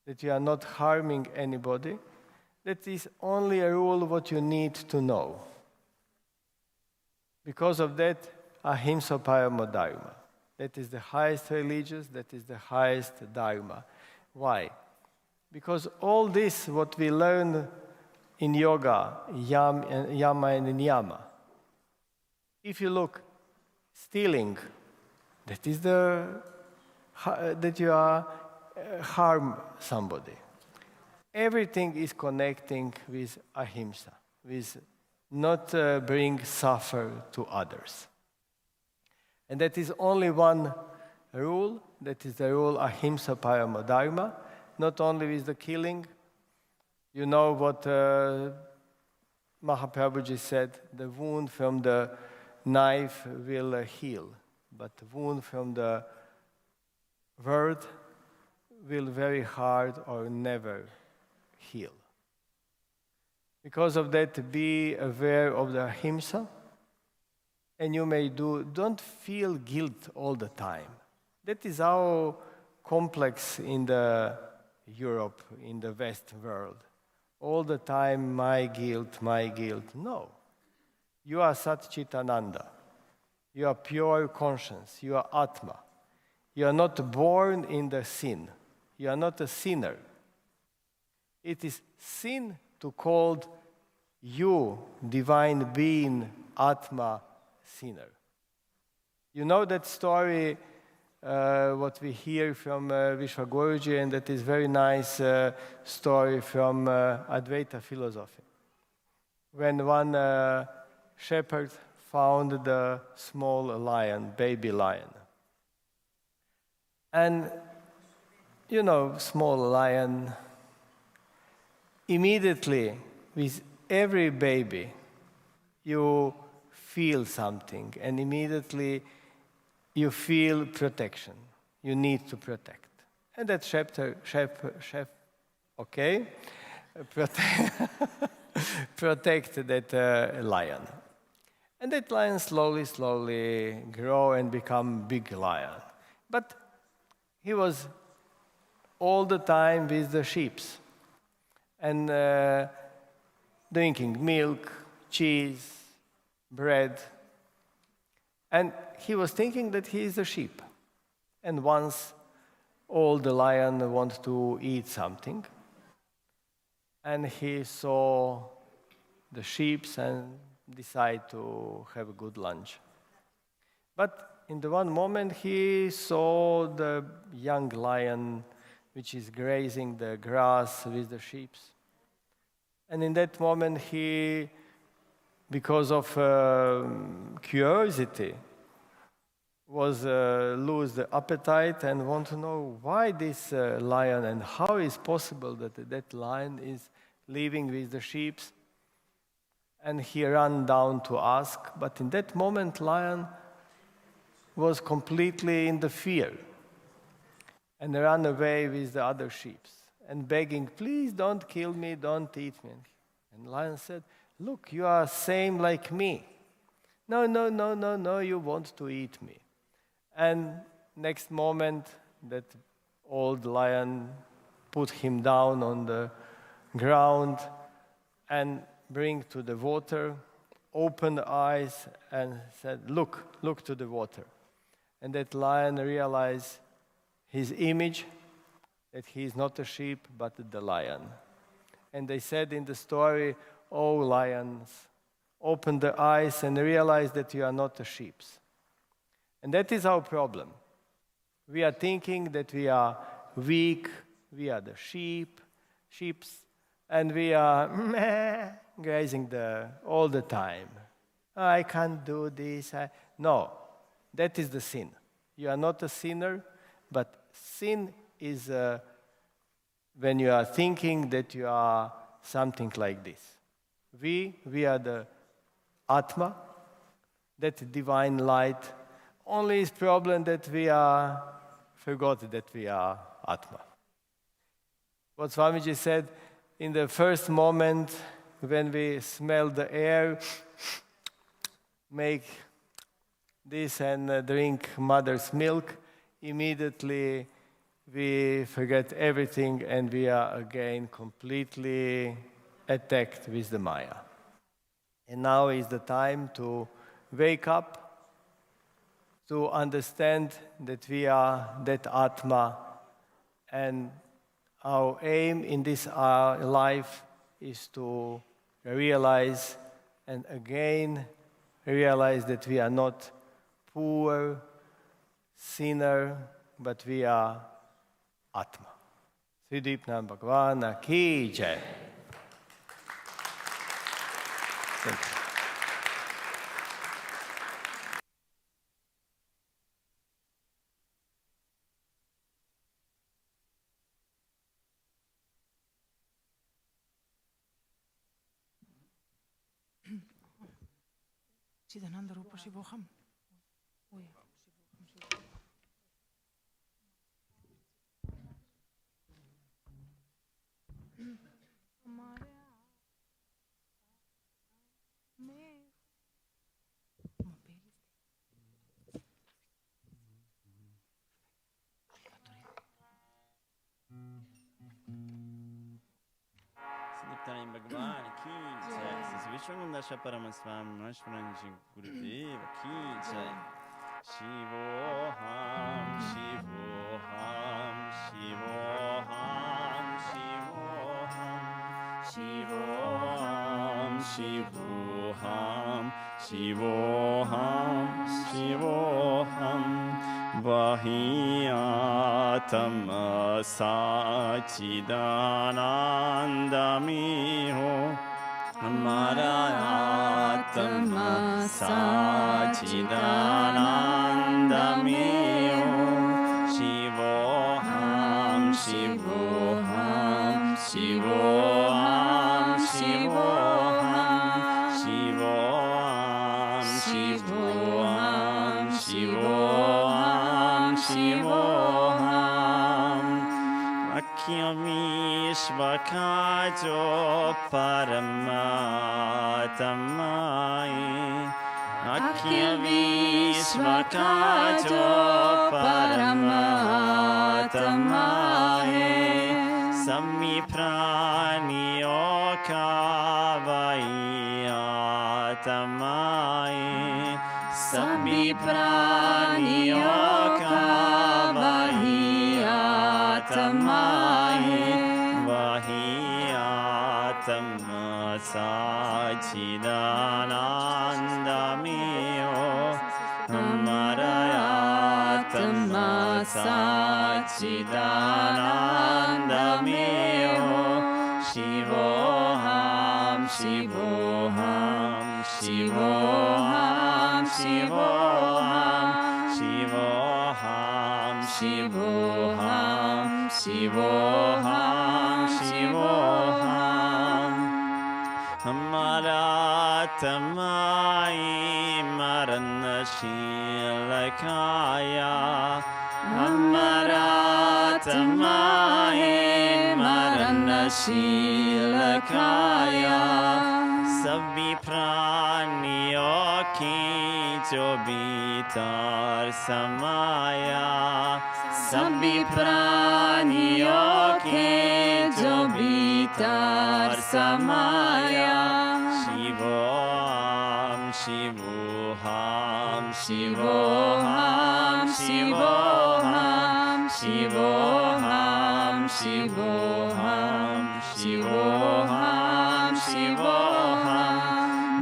that you are not harming anybody, that is only a rule what you need to know. Because of that, ahimsa paramo dharma. That is the highest religious, that is the highest dharma. Why? Because all this, what we learn in yoga, yama and niyama, if you look, stealing, that is that you are harm somebody. Everything is connecting with ahimsa, with not bring suffer to others. And that is only one rule, that is the rule ahimsa paramo dharma, not only with the killing. You know what Mahaprabhuji said, the wound from the knife will heal, but the wound from the word will very hard or never heal. Because of that, be aware of the ahimsa, and you may don't feel guilt all the time. That is how complex in the Europe, in the West world. All the time, my guilt, my guilt. No. You are Sat Chitananda. You are pure conscience. You are Atma. You are not born in the sin. You are not a sinner. It is sin to call you, divine being, Atma, sinner. You know that story, what we hear from Vishwaguruji, and that is very nice story from Advaita philosophy. When one shepherd found the small lion, baby lion. And, you know, small lion, immediately with every baby, you feel something, and immediately you feel protection. You need to protect. And that okay, protect that lion. And that lion slowly grow and become big lion. But he was all the time with the sheep and drinking milk, cheese, bread. And he was thinking that he is a sheep. And once all the lion want to eat something, and he saw the sheep and decide to have a good lunch. But in the one moment he saw the young lion which is grazing the grass with the sheep. And in that moment he, because of curiosity, was lose the appetite and want to know why this lion and how is possible that that lion is living with the sheep. And he ran down to ask, but in that moment lion was completely in the fear and ran away with the other sheep and begging, please don't kill me, don't eat me. And lion said, look, you are same like me. No, you want to eat me. And next moment, that old lion put him down on the ground and bring to the water, opened the eyes and said, look to the water. And that lion realized his image, that he is not a sheep, but the lion. And they said in the story, oh lions, open the eyes and realize that you are not a sheep. And that is our problem. We are thinking that we are weak, we are the sheeps, and we are grazing all the time. I can't do this. No, that is the sin. You are not a sinner, but sin is when you are thinking that you are something like this. We are the Atma, that divine light. Only is problem that we are forgot that we are Atma. What Swamiji said, in the first moment when we smell the air, make this and drink mother's milk, immediately we forget everything and we are again completely attacked with the Maya. And now is the time to wake up, to understand that we are that Atma, and our aim in this life is to realize and again realize that we are not poor sinner, but we are Atma. Sridipna Bhagavana Ki Jai. Thank you. Chidananda Rupa Shivoham. Niptanim Bhagwan Ki Jai. Vishwananda Paramaswami Nashvaranji Gurudeva Ki Jai. Shivoham, Shivoham, Shivoham, Shivoham, Shivoham, Shivoham, Shivoham, Shivoham, Vahiyatama Sachidanandamiho Amarayatma Sachidanandamiho Shivoham, Shivoham, Shivoham, Shivoham, Shivoham, Shivoham, Shivoham, Shivoham, Akyamishvakajo Paramatamayi, Akyamishvakajo Paramatamayi, Samipraniyokavayatamayi, Samipraniyokavayatamayi, Vahiyatama Sachidanandamiyo Amarayatma Sachidanandamiyo Shivoham, Shivoham, Shivoham, Shivoham, Shivoham, Shivoham, Shivoham, Shivoham, Amaratamayi Maranashilakaya, Amaratamayi Maranashilakaya, Sabhi praniyo ki jo bhitar samaya, Sabhi praniyo ki jo bhitar samaya, Shivoham, Shivoham, Shivoham, Shivoham, Shivoham, Shivoham, Shivoham, Shivoham,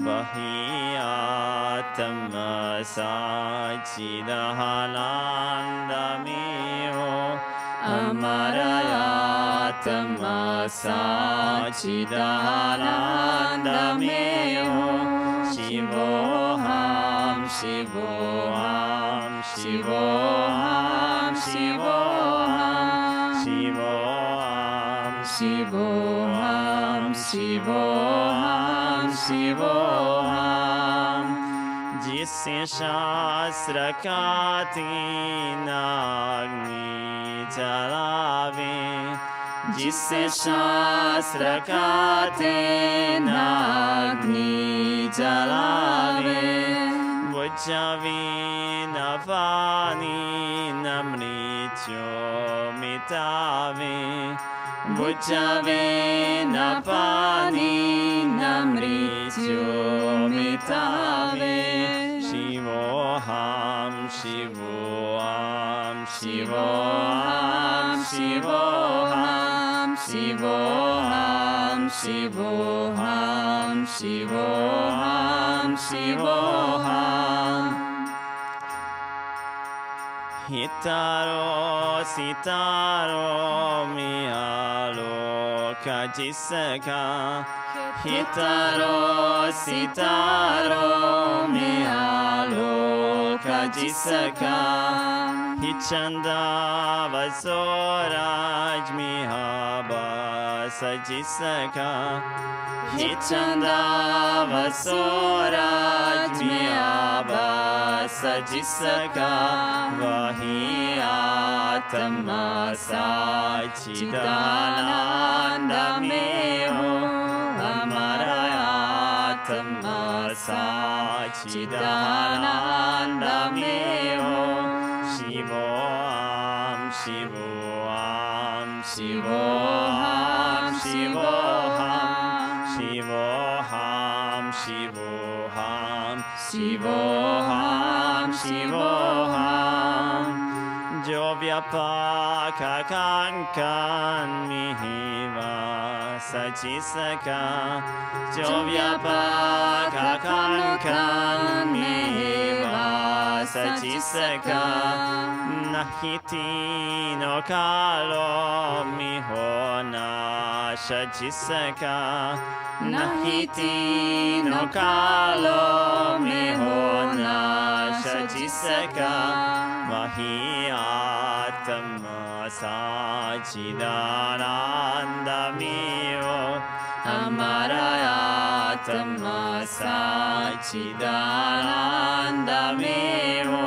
Vahiyatma Sachidanandamiyo Amarayatma Sachidanandamiyo Shivoham, Shivoham, Shivoham, Shivoham, Shivoham, Shivoham, Shivoham, Shivoham, Jisse Shastra ka Agni jalave, Jisse Shastra ka Agni jalave, Vajjavi navani namrityo mit mitave, bucciave na pani na mrityu mitave, Shivoham, Shivoham, Shivoham, Shivoham, Shivoham, Shivoham, Shivoham, Shivoham. Hitaro, sitaro, mialo, kajisaka. Hitaro, sitaro, mialo, kajisaka. Hichanda, vasoraj, mihaba, sajisaka. Hichanda, vasoraj, mihaba, sajisaka. Vahiyatma sachidananda meo, amarayatma sachidananda meo, Shivoham, Shivoham, Shivoham, Shivoham, Shivoham, Shivoham, Shivoham, Shivoham. Jovyapaka kankan mihiva sajisaka. Jovyapaka kankan mihiva sajisaka. Nahiti no kalo mihona shajisaka. Nahiti no kalo mihona shajisaka. Vahiyatma sachidananda meo, amarayatma sachidananda meo,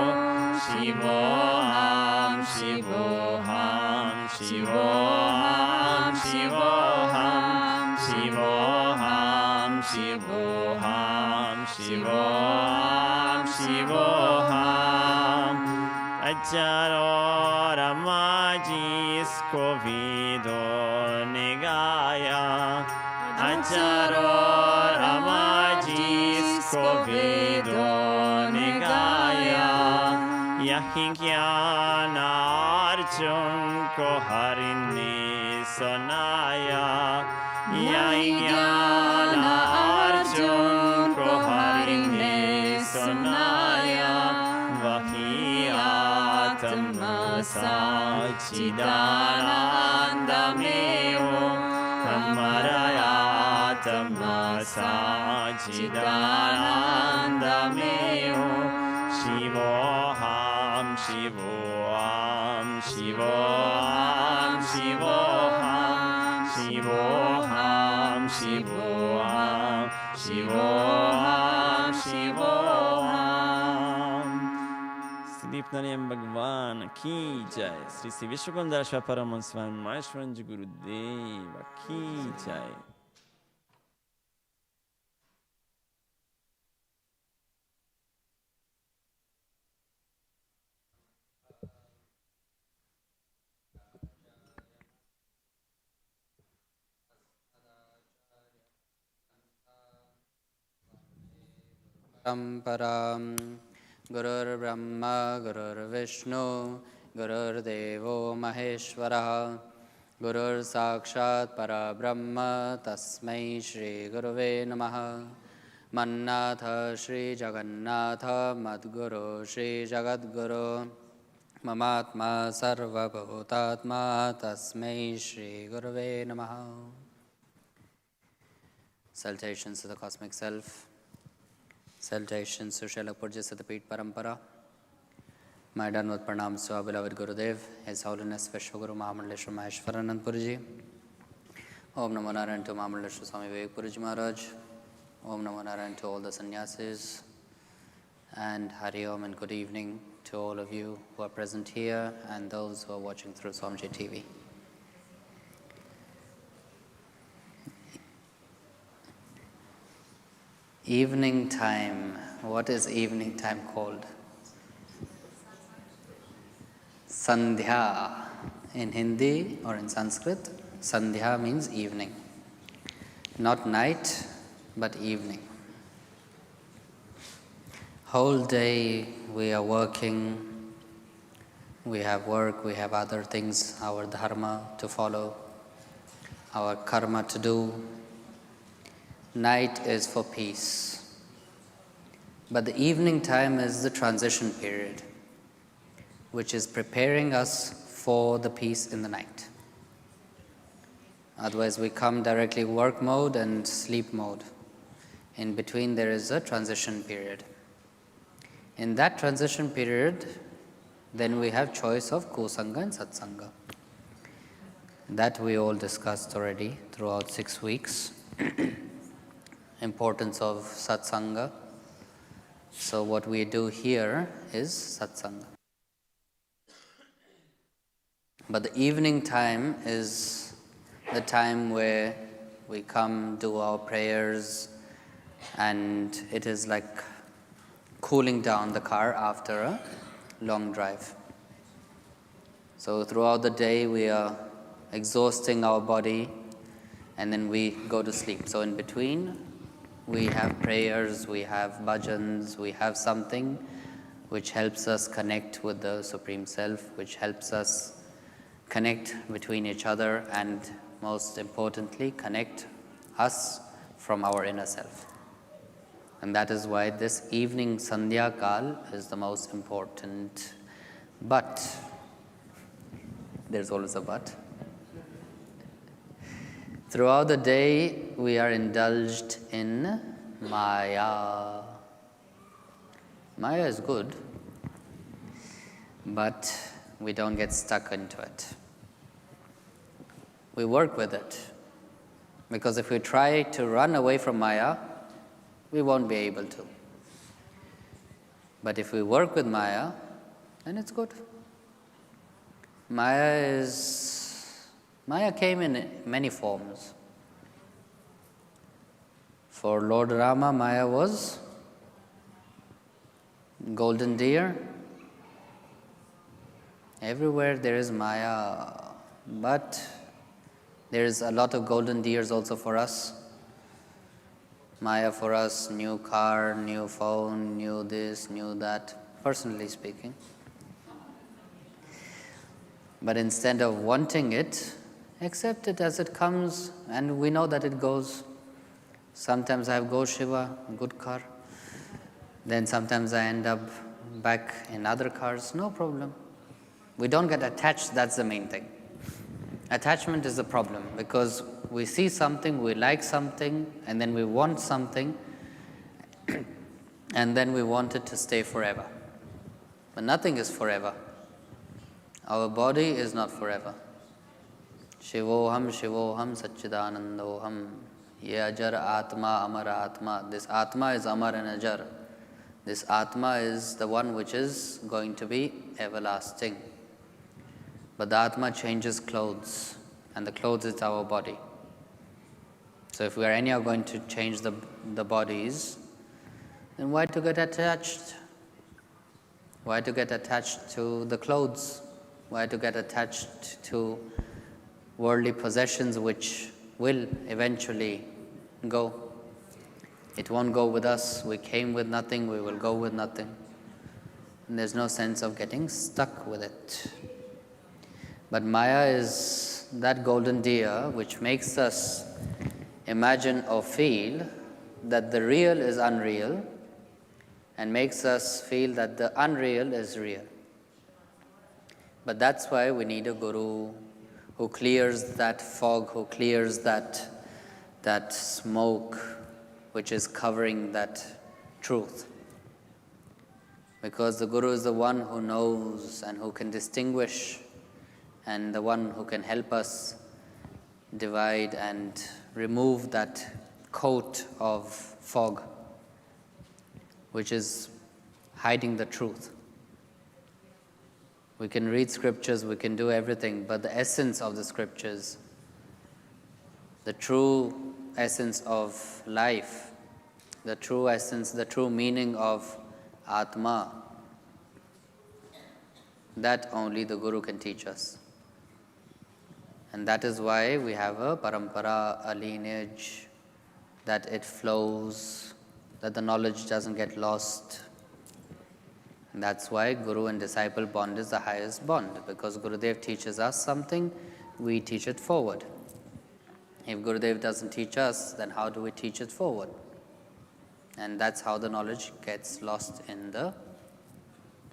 Shivoham, Shivoham, Shivoham, Shivoham, Shivoham, Shivoham, Shivoham, Shivoham. Ajaro Ramajis Covido Negaya. Ajaro Ramajis Covido Negaya. Yahingyana Arjun Koharini Sonaya. Yahingyana Arjun Koharini Sonaya. Vahiyatma sachidananda meo, amarayatma sachidananda meo, Shivoham, Shivoham, Shivoham, Shivoham, Shivoham, Shivoham, Shivoham, Shivoham. Nariam Bhagwan ki jai. Sri Sri Vishwakundara Shvaparamon Swami Maheshwaranji Gurudeva ki jai. Param Gurur Brahma Gurur Vishnu Gurur Devo Maheshwara Gurur Sakshat Parabrahma Tasmai Shri Guruve Namaha Mannatha Shri Jagannatha Madguru Shri Jagadguru Mamatma Sarva Bhutatma Tasmai Shri Guruve Namaha. Salutations to the Cosmic Self. Salutations to Srila Purja Satapit Parampara. My Danvat Pranams to our beloved Gurudev, His Holiness Vishwaguru Mahamandaleshwar Maheshwaranand Puriji. Om Namo Narayan to Mahamandaleshwar Swami Vivek Puriji Maharaj. Om Namo Narayan to all the sannyasis. And Hari Om and good evening to all of you who are present here and those who are watching through Swamiji TV. Evening time. What is evening time called? Sandhya. In Hindi or in Sanskrit, Sandhya means evening. Not night, but evening. Whole day we are working, we have work, we have other things, our dharma to follow, our karma to do. Night is for peace. But the evening time is the transition period, which is preparing us for the peace in the night. Otherwise we come directly work mode and sleep mode. In between there is a transition period. In that transition period, then we have choice of kusanga and satsanga. That we all discussed already throughout 6 weeks. Importance of satsanga. So what we do here is satsanga. But the evening time is the time where we come, do our prayers, and it is like cooling down the car after a long drive. So throughout the day we are exhausting our body and then we go to sleep. So in between we have prayers, we have bhajans, we have something which helps us connect with the Supreme Self, which helps us connect between each other and most importantly connect us from our inner self. And that is why this evening Sandhya Kal is the most important. But, there's always a but. Throughout the day we are indulged in Maya. Maya is good, but we don't get stuck into it. We work with it. Because if we try to run away from Maya, we won't be able to. But if we work with Maya, then it's good. Maya came in many forms. For Lord Rama, Maya was golden deer. Everywhere there is Maya, but there is a lot of golden deers also for us. Maya for us, new car, new phone, new this, new that, personally speaking. But instead of wanting it, accept it as it comes, and we know that it goes. Sometimes I have Go Shiva, good car. Then sometimes I end up back in other cars, no problem. We don't get attached, that's the main thing. Attachment is the problem because we see something, we like something, and then we want something, and then we want it to stay forever. But nothing is forever. Our body is not forever. Shivoham, Shivoham, Satchidanandoham. Ye ajar Atma, Amara Atma. This Atma is Amar and Ajar. This Atma is the one which is going to be everlasting. But the Atma changes clothes, and the clothes is our body. So if we are anyhow going to change the bodies, then why to get attached? Why to get attached to the clothes? Why to get attached to worldly possessions which will eventually go? It won't go with us. We came with nothing, we will go with nothing. And there's no sense of getting stuck with it. But Maya is that golden deer which makes us imagine or feel that the real is unreal and makes us feel that the unreal is real. But that's why we need a guru who clears that fog, who clears that smoke which is covering that truth. Because the guru is the one who knows and who can distinguish and the one who can help us divide and remove that coat of fog which is hiding the truth. We can read scriptures, we can do everything, but the essence of the scriptures, the true essence of life, the true essence, the true meaning of Atma, that only the Guru can teach us. And that is why we have a parampara, a lineage, that it flows, that the knowledge doesn't get lost. And that's why Guru and disciple bond is the highest bond, because Gurudev teaches us something, we teach it forward. If Gurudev doesn't teach us, then how do we teach it forward? And that's how the knowledge gets lost in the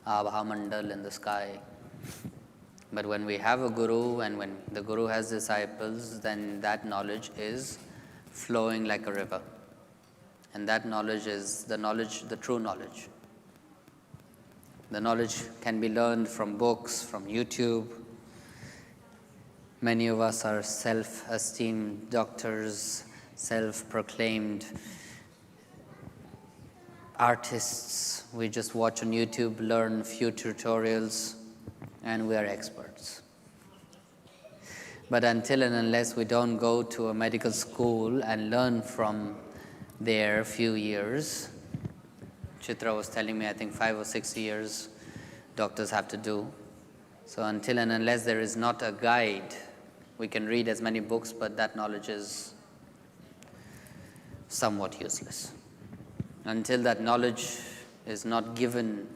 Abha Mandal, in the sky. But when we have a Guru and when the Guru has disciples, then that knowledge is flowing like a river. And that knowledge is the true knowledge. The knowledge can be learned from books, from YouTube. Many of us are self-esteemed doctors, self-proclaimed artists. We just watch on YouTube, learn few tutorials, and we are experts. But until and unless we don't go to a medical school and learn from there a few years, Chitra was telling me, I think 5 or 6 years doctors have to do. So until and unless there is not a guide, we can read as many books, but that knowledge is somewhat useless. Until that knowledge is not given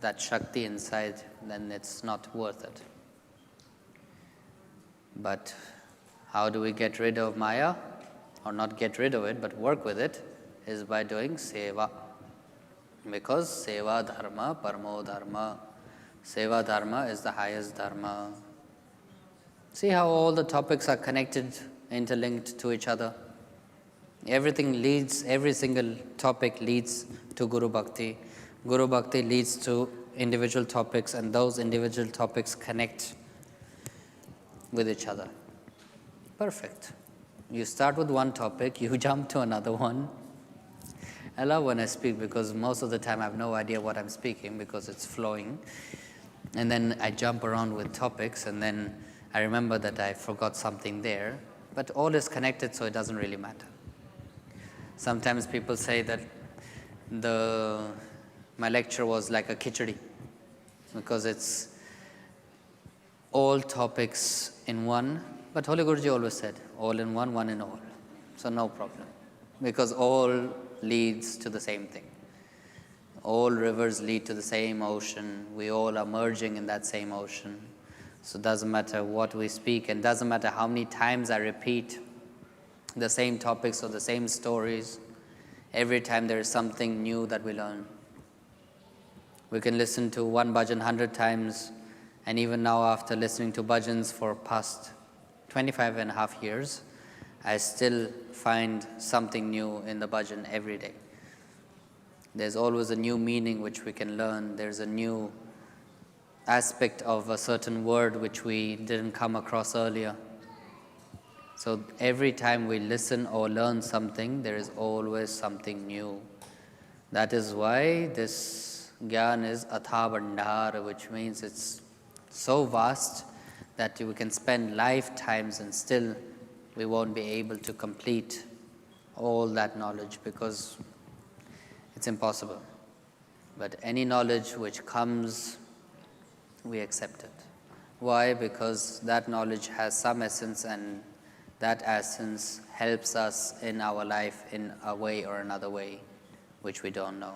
that Shakti inside, then it's not worth it. But how do we get rid of Maya? Or not get rid of it, but work with it, is by doing seva. Because seva dharma, paramo dharma. Seva dharma is the highest dharma. See how all the topics are connected, interlinked to each other? Every single topic leads to Guru Bhakti. Guru Bhakti leads to individual topics, and those individual topics connect with each other. Perfect. You start with one topic, you jump to another one. I love when I speak because most of the time I have no idea what I'm speaking because it's flowing. And then I jump around with topics, and then I remember that I forgot something there. But all is connected, so it doesn't really matter. Sometimes people say that my lecture was like a khichdi, because it's all topics in one. But Holy Guruji always said, all in one, one in all. So no problem, because all leads to the same thing. All rivers lead to the same ocean. We all are merging in that same ocean. So it doesn't matter what we speak, and doesn't matter how many times I repeat the same topics or the same stories. Every time there is something new that we learn. We can listen to one bhajan 100 times, and even now after listening to bhajans for past 25 and a half years, I still find something new in the bhajan every day. There's always a new meaning which we can learn. There's a new aspect of a certain word which we didn't come across earlier. So every time we listen or learn something, there is always something new. That is why this Gyan is Atha Bandhar, which means it's so vast that we can spend lifetimes and still we won't be able to complete all that knowledge because it's impossible. But any knowledge which comes, we accept it. Why? Because that knowledge has some essence, and that essence helps us in our life in a way or another way, which we don't know.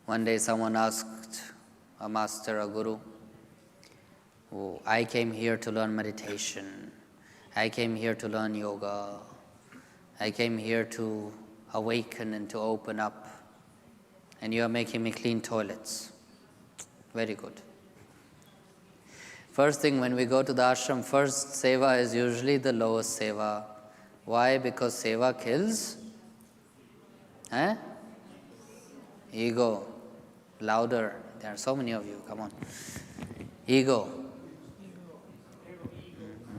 One day someone asked a master, a guru, oh, I came here to learn meditation. I came here to learn yoga. I came here to awaken and to open up. And you are making me clean toilets. Very good. First thing, when we go to the ashram, first seva is usually the lowest seva. Why? Because seva kills ego. Louder. There are so many of you. Come on. Ego.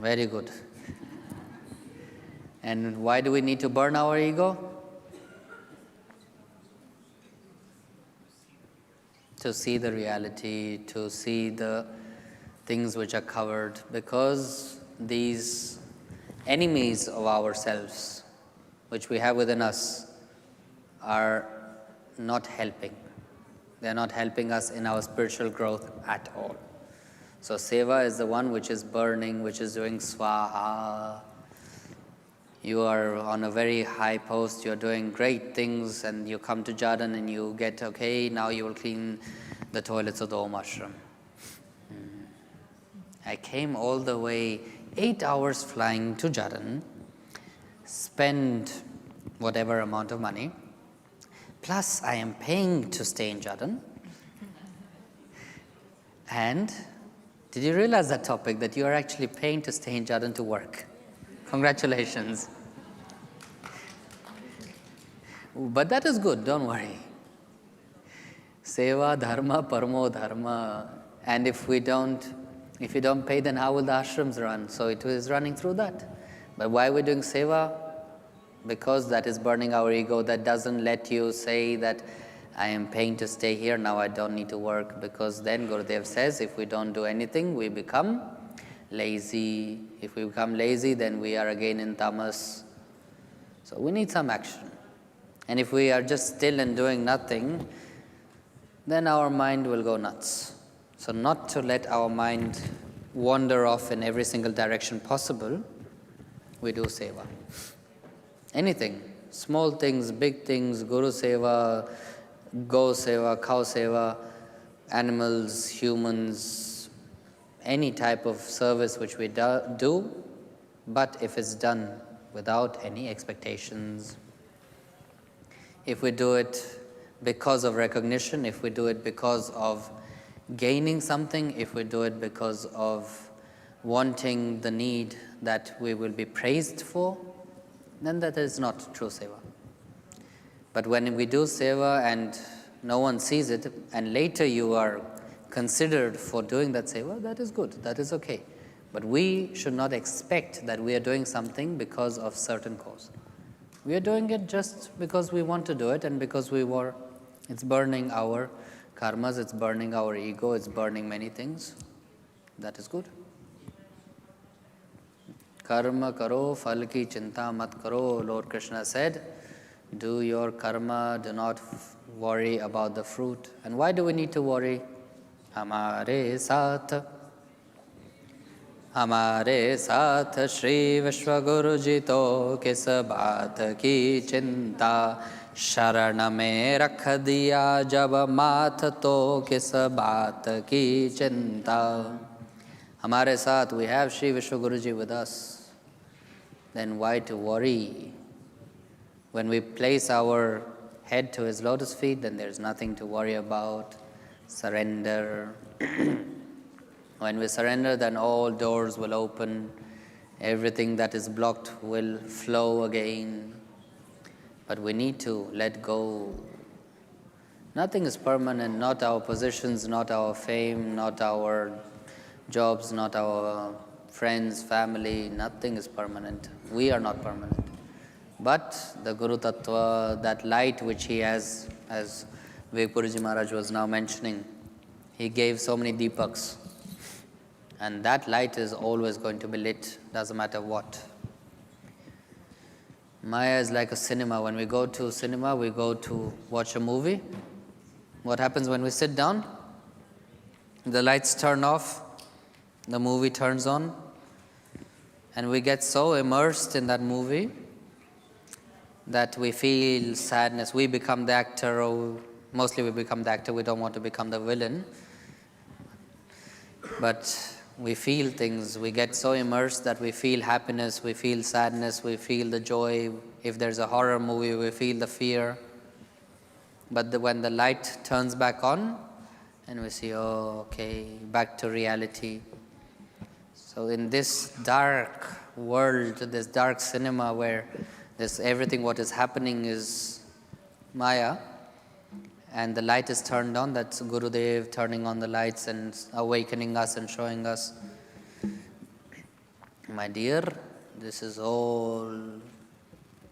Very good. And why do we need to burn our ego? To see the reality, to see the things which are covered, because these enemies of ourselves, which we have within us, are not helping. They are not helping us in our spiritual growth at all. So seva is the one which is burning, which is doing swaha. You are on a very high post, you're doing great things, and you come to Jadan and you get, okay, now you will clean the toilets of the Om Ashram. I came all the way, 8 hours flying to Jadan, spend whatever amount of money, plus I am paying to stay in Jadan. And did you realize that topic, that you are actually paying to stay in Jadan to work? Congratulations. But that is good, don't worry. Seva, dharma, paramo dharma. And if you don't pay, then how will the ashrams run? So it is running through that. But why are we doing seva? Because that is burning our ego. That doesn't let you say that I am paying to stay here, now I don't need to work. Because then Gurudev says, if we don't do anything, we become lazy. If we become lazy, then we are again in tamas. So we need some action. And if we are just still and doing nothing, then our mind will go nuts. So not to let our mind wander off in every single direction possible, we do seva. Anything, small things, big things, guru seva, go seva, cow seva, animals, humans, any type of service which we do, but if it's done without any expectations. If we do it because of recognition, if we do it because of gaining something, if we do it because of wanting the need that we will be praised for, then that is not true seva. But when we do seva and no one sees it, and later you are considered for doing that seva, that is good, that is okay. But we should not expect that we are doing something because of certain cause. We are doing it just because we want to do it, and because it's burning our karmas, it's burning our ego, it's burning many things. That is good. Karma karo, phal ki chinta mat karo. Lord Krishna said, do your karma, do not worry about the fruit. And why do we need to worry? Hamare saath Shri Vishwaguru Ji to kis baat ki chinta. Sharana mein rakh diya jab maath to kis baat ki chinta. Hamare saath, we have Shri Vishwaguru Ji with us. Then why to worry? When we place our head to his lotus feet, then there's nothing to worry about. Surrender. When we surrender, then all doors will open. Everything that is blocked will flow again. But we need to let go. Nothing is permanent, not our positions, not our fame, not our jobs, not our friends, family, nothing is permanent. We are not permanent. But the Guru Tattva, that light which he has, as Vivek Puri Maharaj was now mentioning, he gave so many deepaks. And that light is always going to be lit, doesn't matter what. Maya is like a cinema. When we go to cinema, we go to watch a movie. What happens when we sit down? The lights turn off, the movie turns on, and we get so immersed in that movie that we feel sadness. We become the actor, or mostly we become the actor. We don't want to become the villain. But we feel things. We get so immersed that we feel happiness, we feel sadness, we feel the joy. If there's a horror movie, we feel the fear. But when the light turns back on, and we see, oh, okay, back to reality. So in this dark world, this dark cinema where everything what is happening is Maya, and the light is turned on, that's Gurudev turning on the lights and awakening us and showing us, my dear, this is all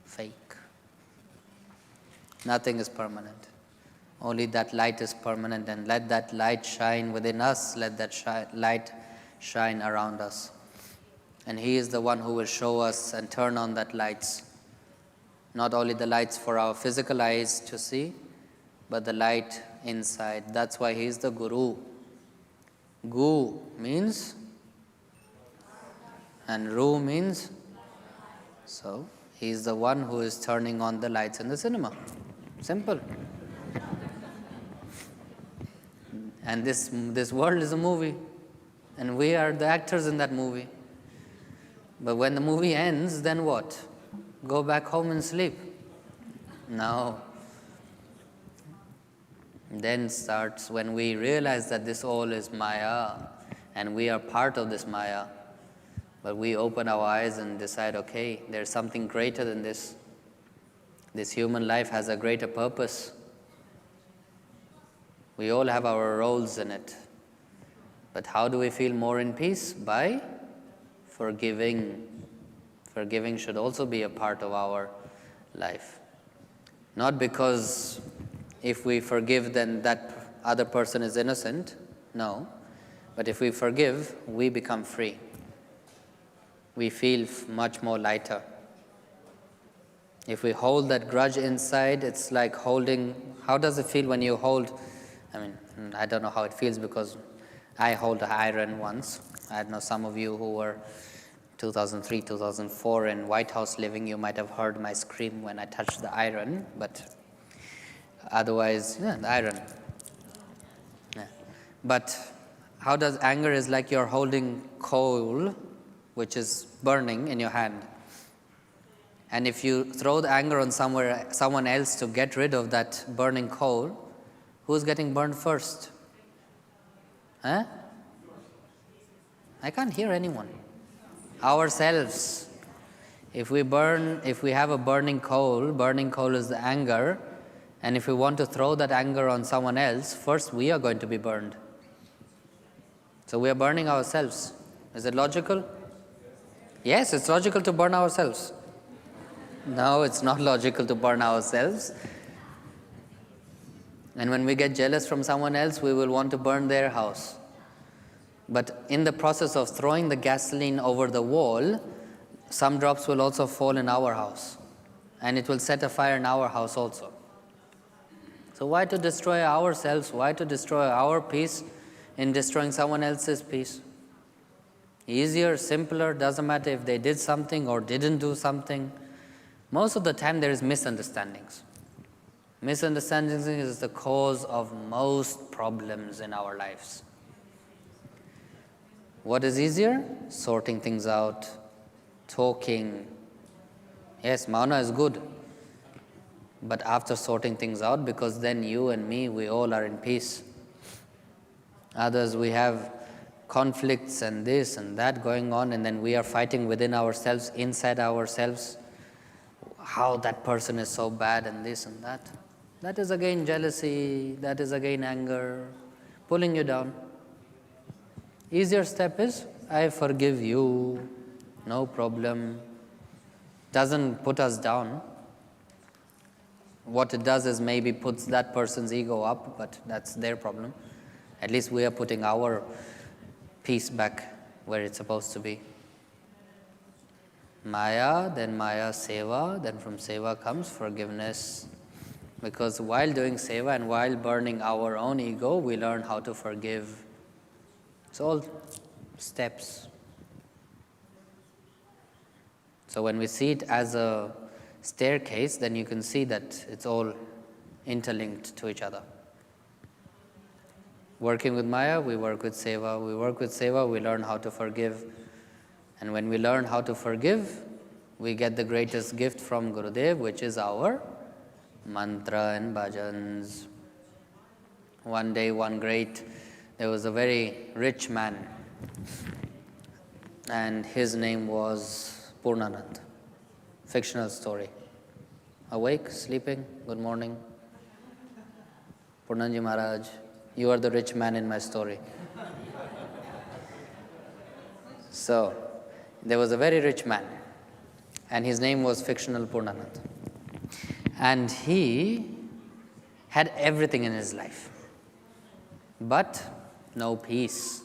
fake. Nothing is permanent. Only that light is permanent, and let that light shine within us, let that light shine around us. And he is the one who will show us and turn on that lights. Not only the lights for our physical eyes to see, but the light inside. That's why he is the Guru. Gu means, and Ru means. So, he is the one who is turning on the lights in the cinema. Simple. And this world is a movie, and we are the actors in that movie. But when the movie ends, then what? Go back home and sleep? No. Then starts when we realize that this all is Maya, and we are part of this Maya. But we open our eyes and decide, okay, there's something greater than this. This human life has a greater purpose. We all have our roles in it. But how do we feel more in peace? By forgiving. Forgiving should also be a part of our life. Not because if we forgive, then that other person is innocent. No. But if we forgive, we become free. We feel much more lighter. If we hold that grudge inside, it's like holding, how does it feel when you hold, I don't know how it feels because I hold an iron once. I know some of you who were 2003, 2004 in White House living, you might have heard my scream when I touched the iron, but otherwise, the iron. Yeah. But how does anger is like you're holding coal, which is burning in your hand. And if you throw the anger on someone else to get rid of that burning coal, who's getting burned first? Huh? I can't hear anyone. Ourselves. If we have a burning coal is the anger, and if we want to throw that anger on someone else, first we are going to be burned. So we are burning ourselves. Is it logical? Yes, it's logical to burn ourselves. No, it's not logical to burn ourselves. And when we get jealous from someone else, we will want to burn their house. But in the process of throwing the gasoline over the wall, some drops will also fall in our house. And it will set a fire in our house also. So why to destroy ourselves? Why to destroy our peace in destroying someone else's peace? Easier, simpler, doesn't matter if they did something or didn't do something. Most of the time there is misunderstandings. Misunderstandings is the cause of most problems in our lives. What is easier? Sorting things out, talking. Yes, mauna is good. But after sorting things out, because then you and me, we all are in peace. Others, we have conflicts and this and that going on, and then we are fighting within ourselves, inside ourselves, how that person is so bad and this and that. That is again jealousy, that is again anger, pulling you down. Easier step is, I forgive you, no problem. Doesn't put us down. What it does is maybe puts that person's ego up, but that's their problem. At least we are putting our peace back where it's supposed to be. Maya, then Maya Seva, then from Seva comes forgiveness. Because while doing Seva and while burning our own ego, we learn how to forgive. It's all steps. So when we see it as a staircase, then you can see that it's all interlinked to each other. Working with Maya, we work with Seva. We work with Seva, we learn how to forgive. And when we learn how to forgive, we get the greatest gift from Gurudev, which is our mantra and bhajans. One day, there was a very rich man, and his name was Purnanand. Fictional story. Awake, sleeping, good morning. Purnanji Maharaj, you are the rich man in my story. So, there was a very rich man, and his name was fictional Purnanand. And he had everything in his life, but no peace.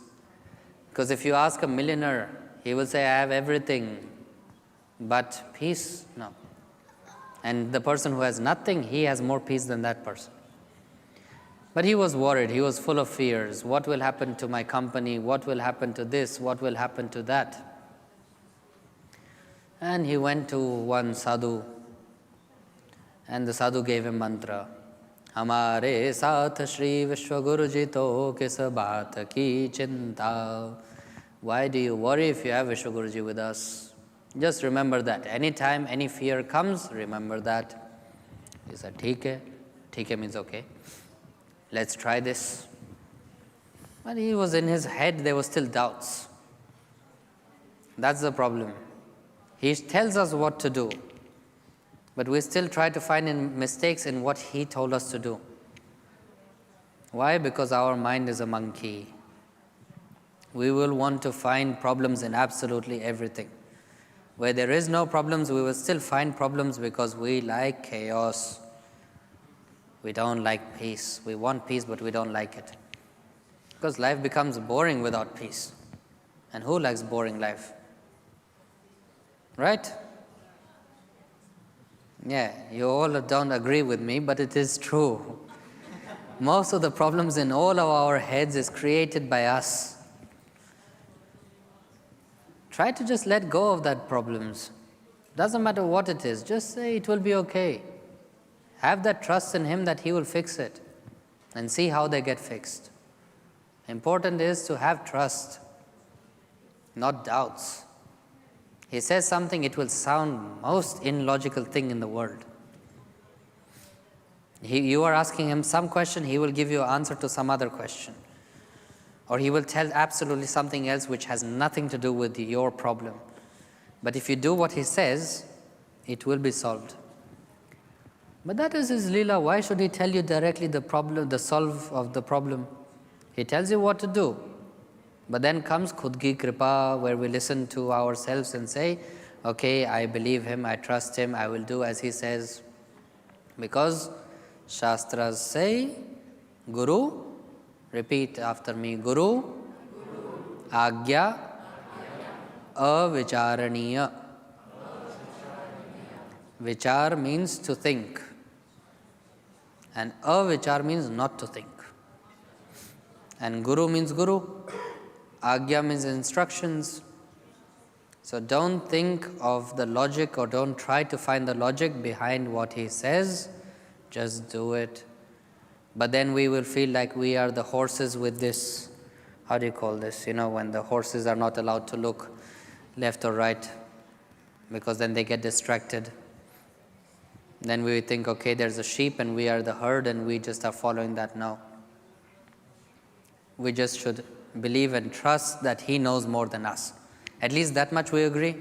Because if you ask a millionaire, he will say, I have everything, but peace, no. And the person who has nothing, he has more peace than that person. But he was worried, he was full of fears. What will happen to my company? What will happen to this? What will happen to that? And he went to one sadhu, and the sadhu gave him mantra. Hamare saath Shri Vishwa Guru Ji to kis baat ki chinta. Why do you worry if you have Vishwa Guru Ji with us? Just remember that. Anytime any fear comes, remember that. He said, "Theek hai." "Theek hai" means okay. Let's try this. But he was in his head, there were still doubts. That's the problem. He tells us what to do, but we still try to find mistakes in what he told us to do. Why? Because our mind is a monkey. We will want to find problems in absolutely everything. Where there is no problems, we will still find problems because we like chaos. We don't like peace. We want peace, but we don't like it. Because life becomes boring without peace. And who likes boring life? Right? Yeah, you all don't agree with me, but it is true. Most of the problems in all of our heads is created by us. Try to just let go of that problems. Doesn't matter what it is, just say it will be okay. Have that trust in him that he will fix it and see how they get fixed. Important is to have trust, not doubts. He says something, it will sound most illogical thing in the world. You are asking him some question, he will give you an answer to some other question. Or he will tell absolutely something else which has nothing to do with your problem. But if you do what he says, it will be solved. But that is his lila. Why should he tell you directly the problem, the solve of the problem? He tells you what to do. But then comes Khud ki kripa, where we listen to ourselves and say, okay, I believe him, I trust him, I will do as he says. Because Shastras say, Guru, repeat after me, Guru, Agya, Avicharaniya. Vichar means to think. And avichar means not to think. And Guru means Guru. Agya means instructions. So don't think of the logic or don't try to find the logic behind what he says. Just do it. But then we will feel like we are the horses with this, how do you call this? You know, when the horses are not allowed to look left or right because then they get distracted. Then we think, okay, there's a sheep and we are the herd and we just are following that now. We just should believe and trust that he knows more than us. At least that much we agree.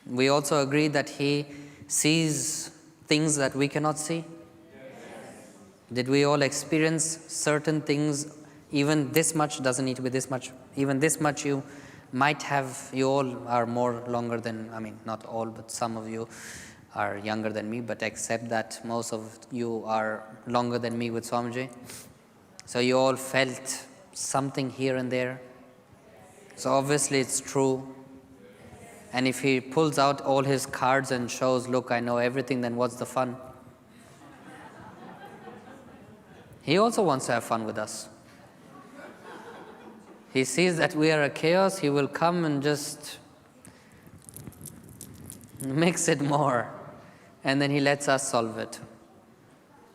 We also agree that he sees things that we cannot see. Did we all experience certain things? Even this much doesn't need to be this much. Even this much you might have, you all are more longer than, I mean, not all, but some of you are younger than me, but except that most of you are longer than me with Swamiji. So you all felt something here and there. So obviously it's true. And if he pulls out all his cards and shows, look, I know everything, then what's the fun? He also wants to have fun with us. He sees that we are a chaos, he will come and just mix it more. And then he lets us solve it.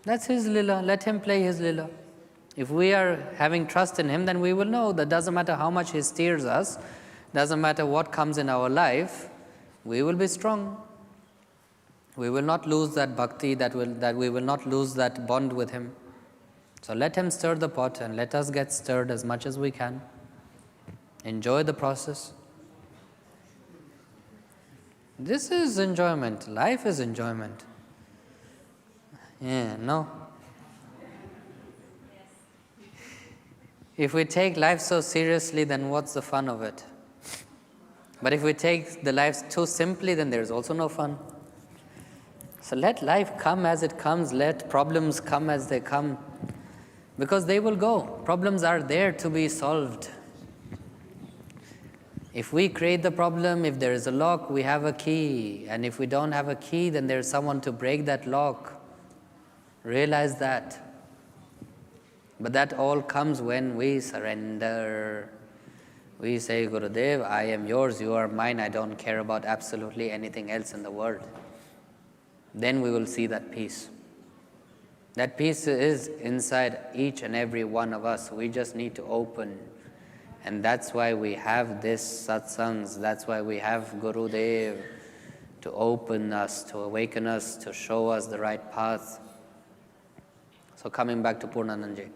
That's his lila. Let him play his lila. If we are having trust in him, then we will know that doesn't matter how much he steers us, doesn't matter what comes in our life, we will be strong. We will not lose that bhakti, that we will not lose that bond with him. So let him stir the pot and let us get stirred as much as we can. Enjoy the process. This is enjoyment. Life is enjoyment. Yeah, no? If we take life so seriously, then what's the fun of it? But if we take the life too simply, then there's also no fun. So let life come as it comes. Let problems come as they come. Because they will go. Problems are there to be solved. If we create the problem, if there is a lock, we have a key. And if we don't have a key, then there's someone to break that lock. Realize that. But that all comes when we surrender. We say, Gurudev, I am yours, you are mine, I don't care about absolutely anything else in the world. Then we will see that peace. That peace is inside each and every one of us. We just need to open. And that's why we have this satsangs, that's why we have Gurudev, to open us, to awaken us, to show us the right path. So coming back to Purnananji.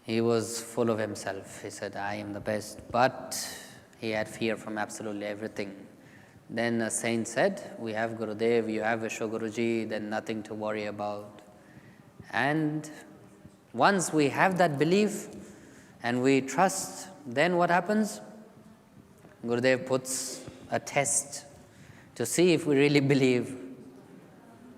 He was full of himself. He said, I am the best. But he had fear from absolutely everything. Then a saint said, we have Gurudev, you have Vishwa Guruji, then nothing to worry about. And once we have that belief and we trust, then what happens? Gurudev puts a test to see if we really believe.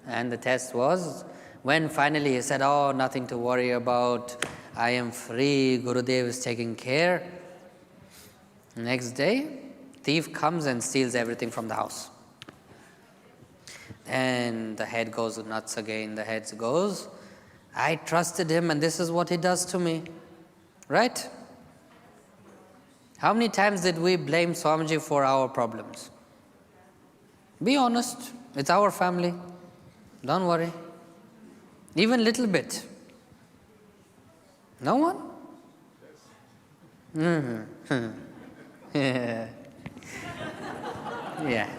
And the test was when finally he said, oh, nothing to worry about, I am free, Gurudev is taking care. Next day, thief comes and steals everything from the house. And the head goes nuts again. The head goes, I trusted him and this is what he does to me. Right? How many times did we blame Swamiji for our problems? Be honest. It's our family. Don't worry. Even little bit. No one? Mm-hmm. Yeah. Yeah.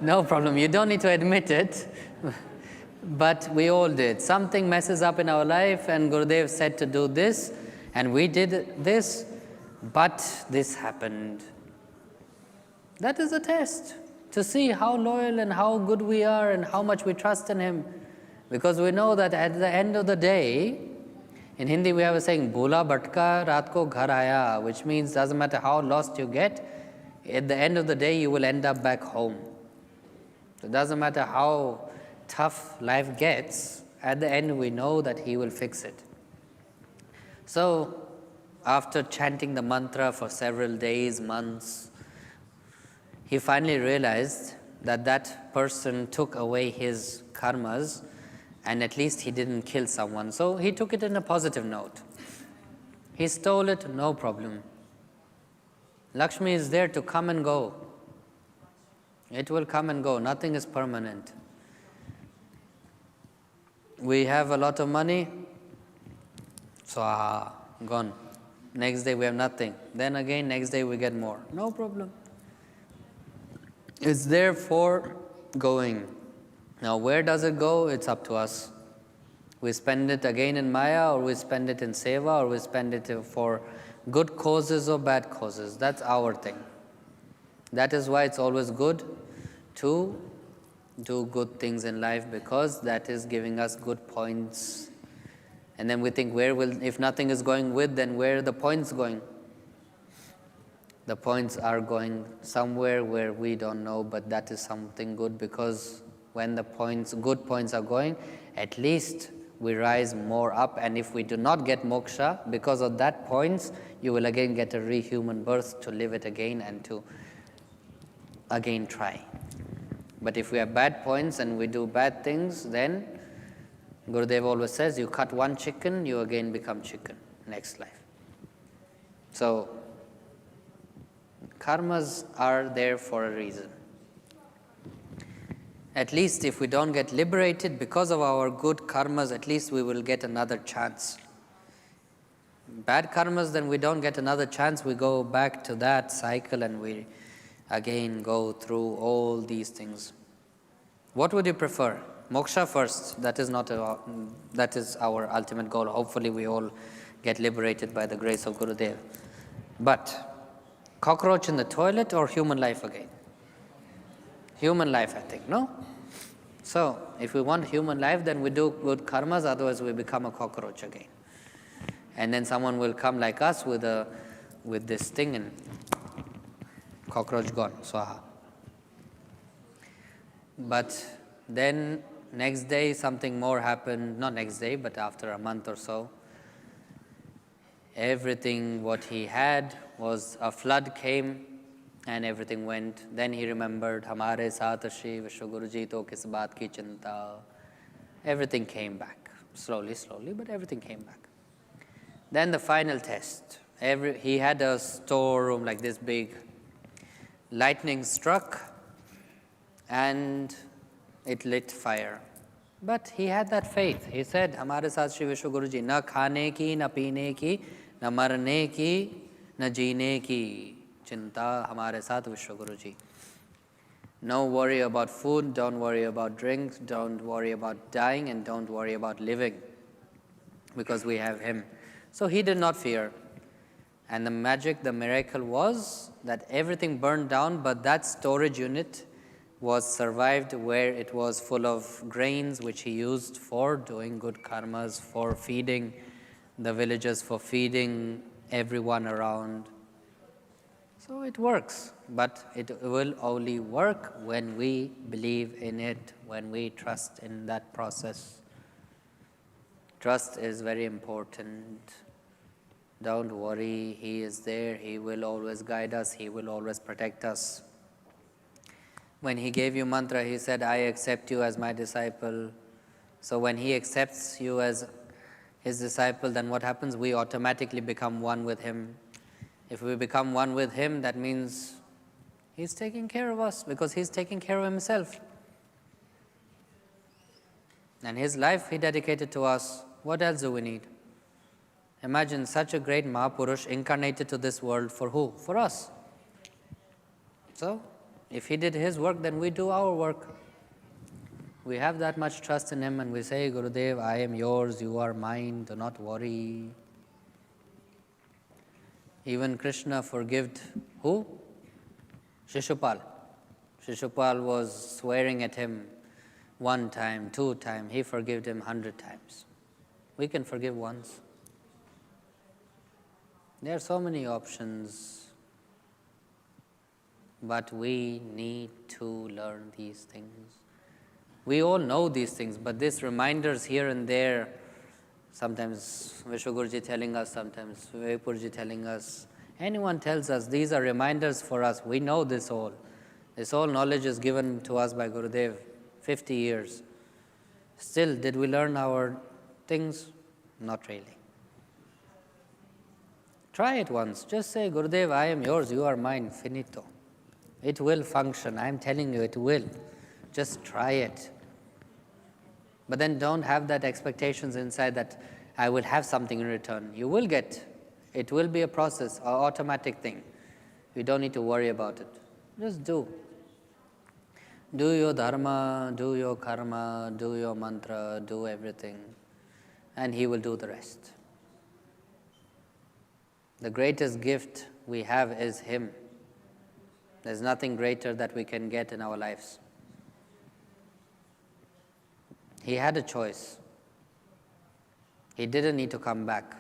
No problem. You don't need to admit it. But we all did. Something messes up in our life and Gurudev said to do this and we did this, but this happened. That is a test to see how loyal and how good we are and how much we trust in him. Because we know that at the end of the day, in Hindi we have a saying, Bhola bhatka raat ko ghar aaya, which means doesn't matter how lost you get, at the end of the day you will end up back home. So it doesn't matter how tough life gets, at the end we know that he will fix it. So after chanting the mantra for several days, months, he finally realized that that person took away his karmas and at least he didn't kill someone. So he took it in a positive note. He stole it, no problem. Lakshmi is there to come and go. It will come and go. Nothing is permanent. We have a lot of money, so gone. Next day we have nothing. Then again, next day we get more. No problem. It's there for going. Now, where does it go? It's up to us. We spend it again in Maya, or we spend it in Seva, or we spend it for good causes or bad causes. That's our thing. That is why it's always good to do good things in life, because that is giving us good points. And then we think, if nothing is going with, then where are the points going? The points are going somewhere where we don't know, but that is something good, because when the good points are going, at least we rise more up. And if we do not get moksha, because of that points, you will again get a re-human birth to live it again and to again try. But if we have bad points and we do bad things, then Gurudev always says, you cut one chicken, you again become chicken next life. So karmas are there for a reason. At least if we don't get liberated because of our good karmas, at least we will get another chance. Bad karmas, then we don't get another chance. We go back to that cycle and we again go through all these things. What would you prefer? Moksha first. That is our ultimate goal. Hopefully we all get liberated by the grace of Gurudev. But cockroach in the toilet or human life again? Human life, I think, no? So, if we want human life, then we do good karmas, otherwise we become a cockroach again. And then someone will come like us with this thing and cockroach gone, swaha. But then next day something more happened, not next day, but after a month or so. Everything what he had was, a flood came and everything went. Then he remembered, Hamare saath Shri Vishwa Guruji to kis baat ki chinta. Everything came back, slowly, but everything came back. Then the final test. He had a storeroom like this big. Lightning struck and it lit fire. But he had that faith. He said, Hamare saath Shri Vishwa Guruji, na khane ki, na peene ki, na marne ki, na jeene ki chinta hamare saath Vishwa Guruji. No worry about food, don't worry about drinks, don't worry about dying, and don't worry about living, because we have him. So he did not fear. And the magic, the miracle was that everything burned down, but that storage unit was survived, where it was full of grains which he used for doing good karmas, for feeding the villagers, for feeding everyone around. So it works, but it will only work when we believe in it, when we trust in that process. Trust is very important. Don't worry, he is there, he will always guide us, he will always protect us. When he gave you mantra, he said, I accept you as my disciple. So when he accepts you as his disciple, then what happens? We automatically become one with him. If we become one with him, that means he's taking care of us, because he's taking care of himself. And his life he dedicated to us. What else do we need? Imagine such a great Mahapurush incarnated to this world for who? For us. So, if he did his work, then we do our work. We have that much trust in him, and we say, Gurudev, I am yours, you are mine, do not worry. Even Krishna forgived who? Shishupal. Shishupal was swearing at him 1 time, 2 times. He forgave him 100 times. We can forgive once. There are so many options, but we need to learn these things. We all know these things, but these reminders here and there, sometimes Vishwa Guruji telling us, sometimes Vivek Guruji telling us, anyone tells us, these are reminders for us. We know this all. This all knowledge is given to us by Gurudev, 50 years. Still, did we learn our things? Not really. Try it once. Just say, Gurudev, I am yours, you are mine, finito. It will function. I am telling you, it will. Just try it. But then don't have that expectations inside that I will have something in return. You will get. It will be a process, an automatic thing. You don't need to worry about it. Just do. Do your dharma, do your karma, do your mantra, do everything, and he will do the rest. The greatest gift we have is him. There's nothing greater that we can get in our lives. He had a choice. He didn't need to come back.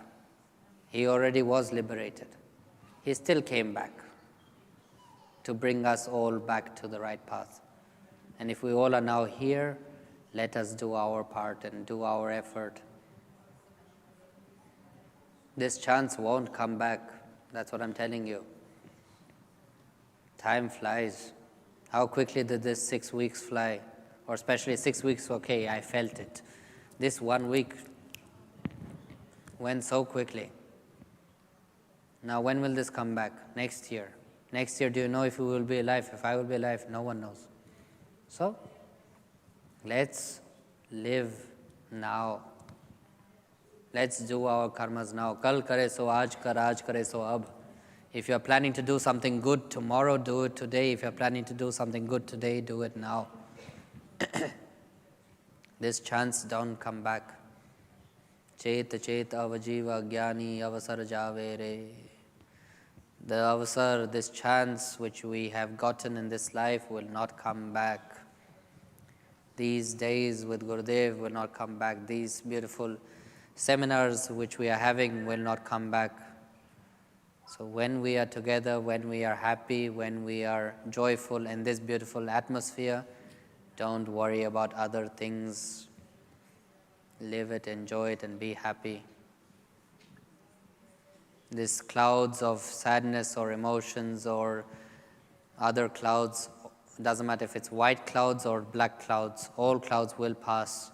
He already was liberated. He still came back to bring us all back to the right path. And if we all are now here, let us do our part and do our effort. This chance won't come back. That's what I'm telling you. Time flies. How quickly did this 6 weeks fly? Or especially 6 weeks, okay, I felt it. This 1 week went so quickly. Now when will this come back? Next year. Next year, do you know if we will be alive? If I will be alive, no one knows. So, let's live now. Let's do our karmas now. Kal kare so aaj kare so ab. If you are planning to do something good tomorrow, do it today. If you are planning to do something good today, do it now. This chance don't come back. Chet avajiva jnani avasar jave re. The avasar, this chance which we have gotten in this life will not come back. These days with Gurudev will not come back. These beautiful seminars which we are having will not come back. So when we are together, when we are happy, when we are joyful in this beautiful atmosphere, don't worry about other things. Live it, enjoy it, and be happy. These clouds of sadness or emotions or other clouds, doesn't matter if it's white clouds or black clouds, all clouds will pass.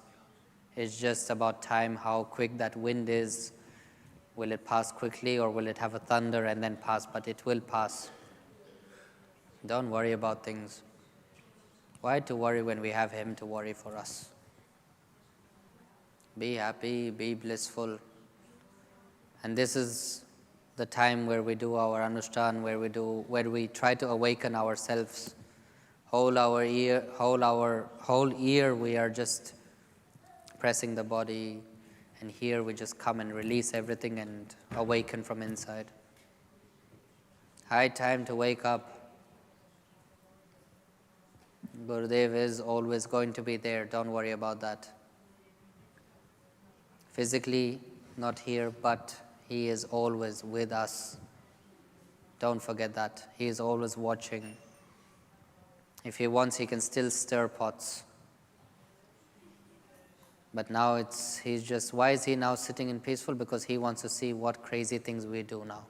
It's just about time, how quick that wind is. Will it pass quickly or will it have a thunder and then pass? But it will pass. Don't worry about things. Why to worry when we have Him to worry for us? Be happy, be blissful. And this is the time where we do our anushthan, where we try to awaken ourselves. Whole year we are just pressing the body, and here we just come and release everything and awaken from inside. High time to wake up. Gurudev is always going to be there, don't worry about that. Physically not here, but He is always with us. Don't forget that. He is always watching. If He wants, He can still stir pots. But now He's just, why is He now sitting in peaceful? Because He wants to see what crazy things we do now.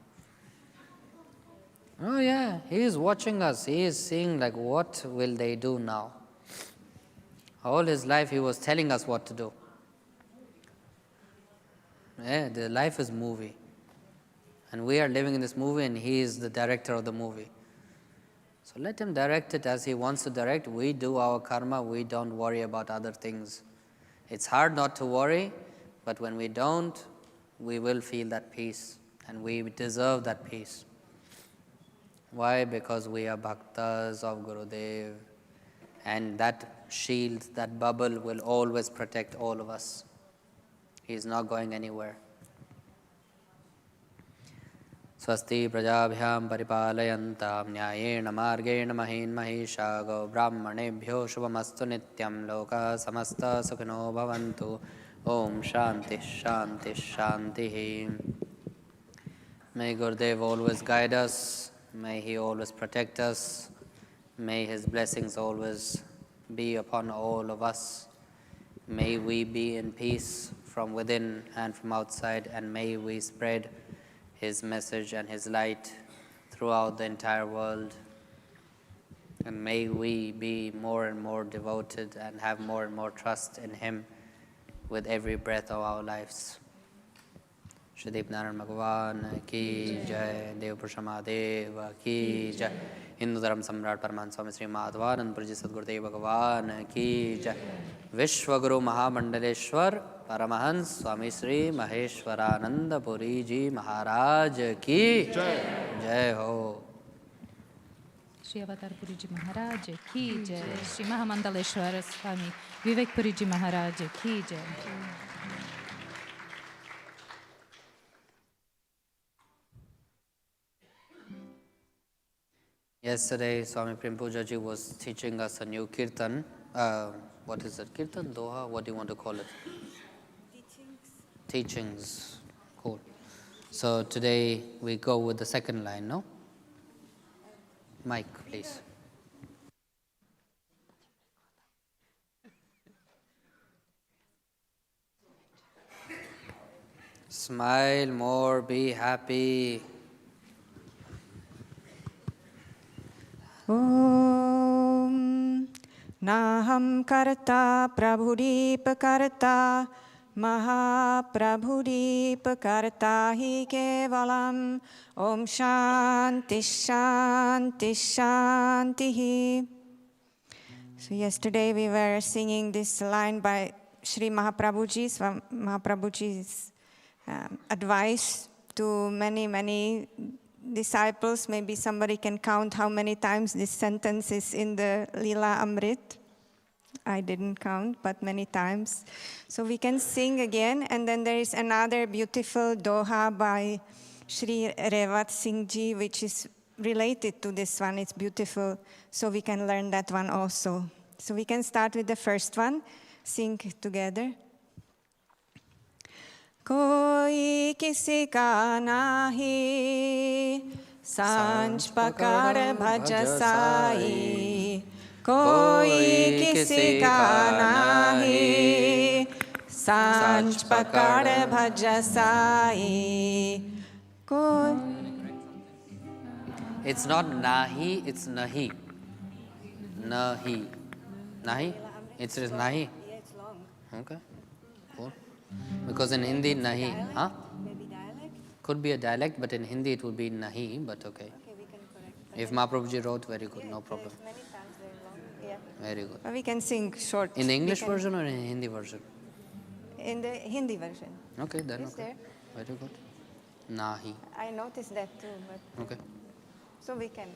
Oh yeah, He is watching us. He is seeing like, what will they do now? All His life He was telling us what to do. Yeah, the life is movie. And we are living in this movie and He is the director of the movie. So let Him direct it as He wants to direct. We do our karma, we don't worry about other things. It's hard not to worry, but when we don't, we will feel that peace, and we deserve that peace. Why? Because we are bhaktas of Gurudev, and that shield, that bubble will always protect all of us. He is not going anywhere. Swasti prajabhyam paripalayantam nyayena margena mahin mahisha go brahmanebhyo shubhamastu nityam loka samasta sukhino bhavantu. Om Shanti Shanti Shanti. May Gurudev always guide us. May He always protect us. May His blessings always be upon all of us. May we be in peace from within and from outside, and may we spread His message and His light throughout the entire world. And may we be more and more devoted and have more and more trust in Him with every breath of our lives. Shri Deep Narayan Bhagavan ki jai, Dev Purusha Mahadeva ki jai, Hindu Dharam Samrat Paramahansa Swami Sri Madhvanand Puri Sadgurudev Bhagavan ki jai, Vishwaguru Mahamandaleshwar Paramahans Swami Sri Maheshwarananda Puri Ji Maharaj ki jai. Jai Ho. Shri Avatar Puri Ji Maharaj ki jai. Shri Mahamandaleshwar Swami Vivek Puri Ji Maharaj ki jai. Yesterday, Swami Prem Puja Ji was teaching us a new kirtan. What is it? Kirtan? Doha? What do you want to call it? Teachings. Cool. So today we go with the second line, no? Mike, please. Smile more, be happy. Om Naham Karta Prabhudip Karta Mahaprabhudip Karta Hi Kevalam. Om Shanti Shanti Shanti. So yesterday we were singing this line by Sri Mahaprabhuji's advice to many disciples. Maybe somebody can count how many times this sentence is in the Lila Amrit. I didn't count, but many times. So we can sing again, and then there is another beautiful doha by Sri Revat Singh Ji, which is related to this one. It's beautiful, so we can learn that one also. So we can start with the first one, sing together. Koi kisi ka nahi, sanj pakar bhaja sai. Koi kisi ka nahi, sanj pakar bhaja sai. It's not nahi, it's nahi. Nahi. Nahi? It says nahi. Yeah, it's long. Okay. Cool. Because in Hindi, nahi. Huh? Maybe dialect? Could be a dialect, but in Hindi it would be nahi, but okay. Okay, we can correct. If Mahaprabhuji wrote, very good, no problem. Many times very long. Yeah. Very good. But we can sing short. In the We English can- version or in Hindi version? In the Hindi version. Okay, then Is okay. there? Very good. Nahi. I noticed that too, but Okay. so we can.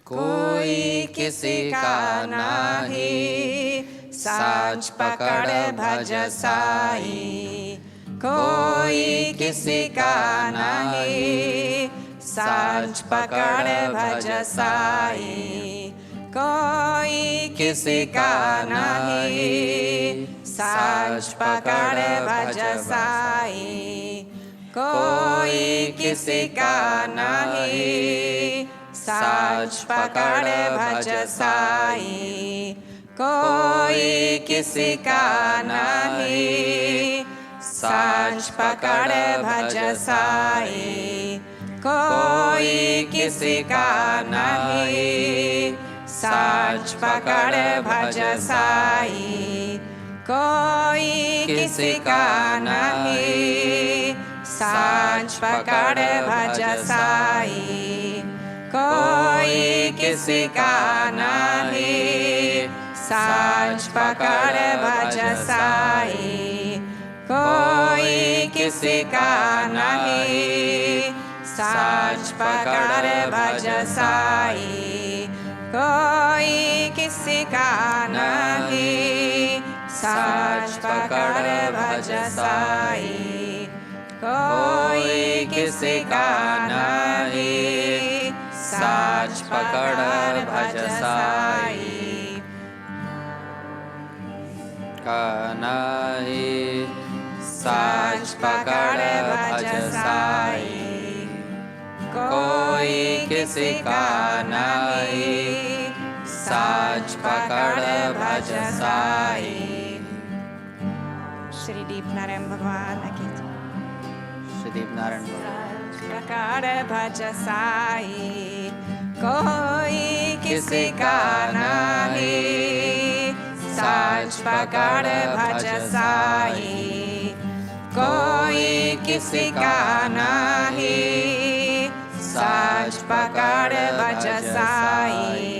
कोई किसी का नाही साज पकड़ भज साई कोई किसी का नाही साज पकड़ भज साई कोई किसी का नाही साज पकड़ भज साई कोई किसी का नहीं साज पकड़ भज साई कोई किसी का नहीं साज पकड़ भज साई कोई किसी का नहीं साज पकड़ भज साई कोई किसी का नहीं साज पकड़ भज साई कोई किसी का नहीं साज पकड़ भज साई कोई किसी का नहीं साज पकड़ भज साई कोई किसी का नहीं साज पकड़ भज साई कोई किसी का नहीं साज पकड़ भज साई का नहीं साज पकड़ भज साई कोई किसी का नहीं साज पकड़ भज साई। श्री दीप नारायण भगवान की जय। श्री दीप नारायण पकड़ भज साई कोई किसी का नहीं साज पकड़ भज साई कोई किसी का नहीं साज पकड़ भज साई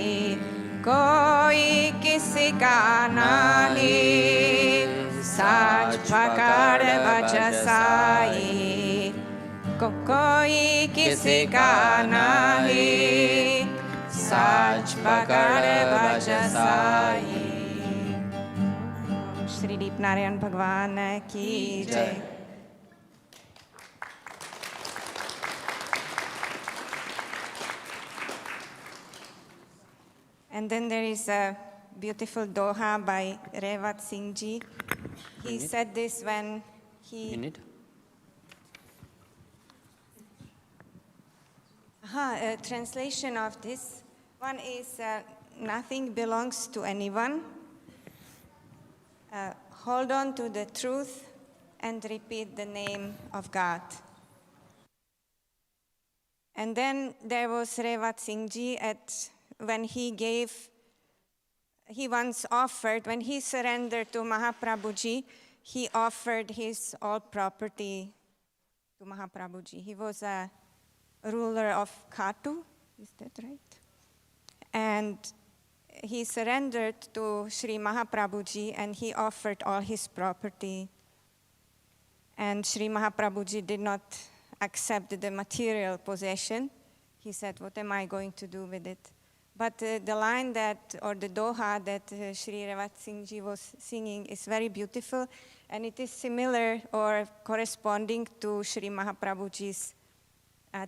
कोई किसी का नहीं साज पकड़ भज साई कोई किसी का नहीं साज पकड़ भज साई। श्री दीप नारायण भगवान की जय। And then there is a beautiful doha by Revat Singh Ji. He said this when he... Minute. A translation of this one is nothing belongs to anyone. Hold on to the truth and repeat the name of God. And then there was Revat Singh Ji when he once offered, when he surrendered to Mahaprabhuji, he offered his all property to Mahaprabhuji. He was a ruler of Khatu, is that right? And he surrendered to Sri Mahaprabhuji and he offered all his property. And Sri Mahaprabhuji did not accept the material possession. He said, what am I going to do with it? But the line or the doha that Sri Revat Singh Ji was singing is very beautiful, and it is similar or corresponding to Sri Mahaprabhuji's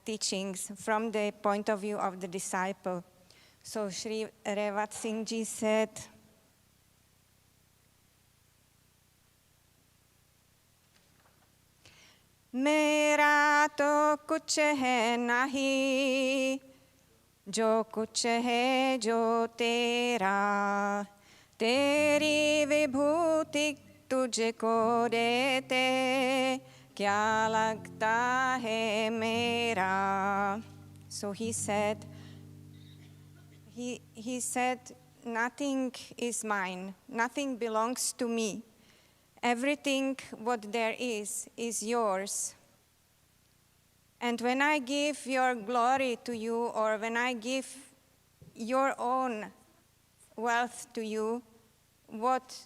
teachings from the point of view of the disciple. So Sri Revat Singh Ji said, मेरा तो कुछ है नहीं जो कुछ है जो तेरा तेरी विभूति तुझको देते क्या लगता है मेरा So he said, nothing is mine, nothing belongs to me. Everything what there is yours. And when I give your glory to you, or when I give your own wealth to you, what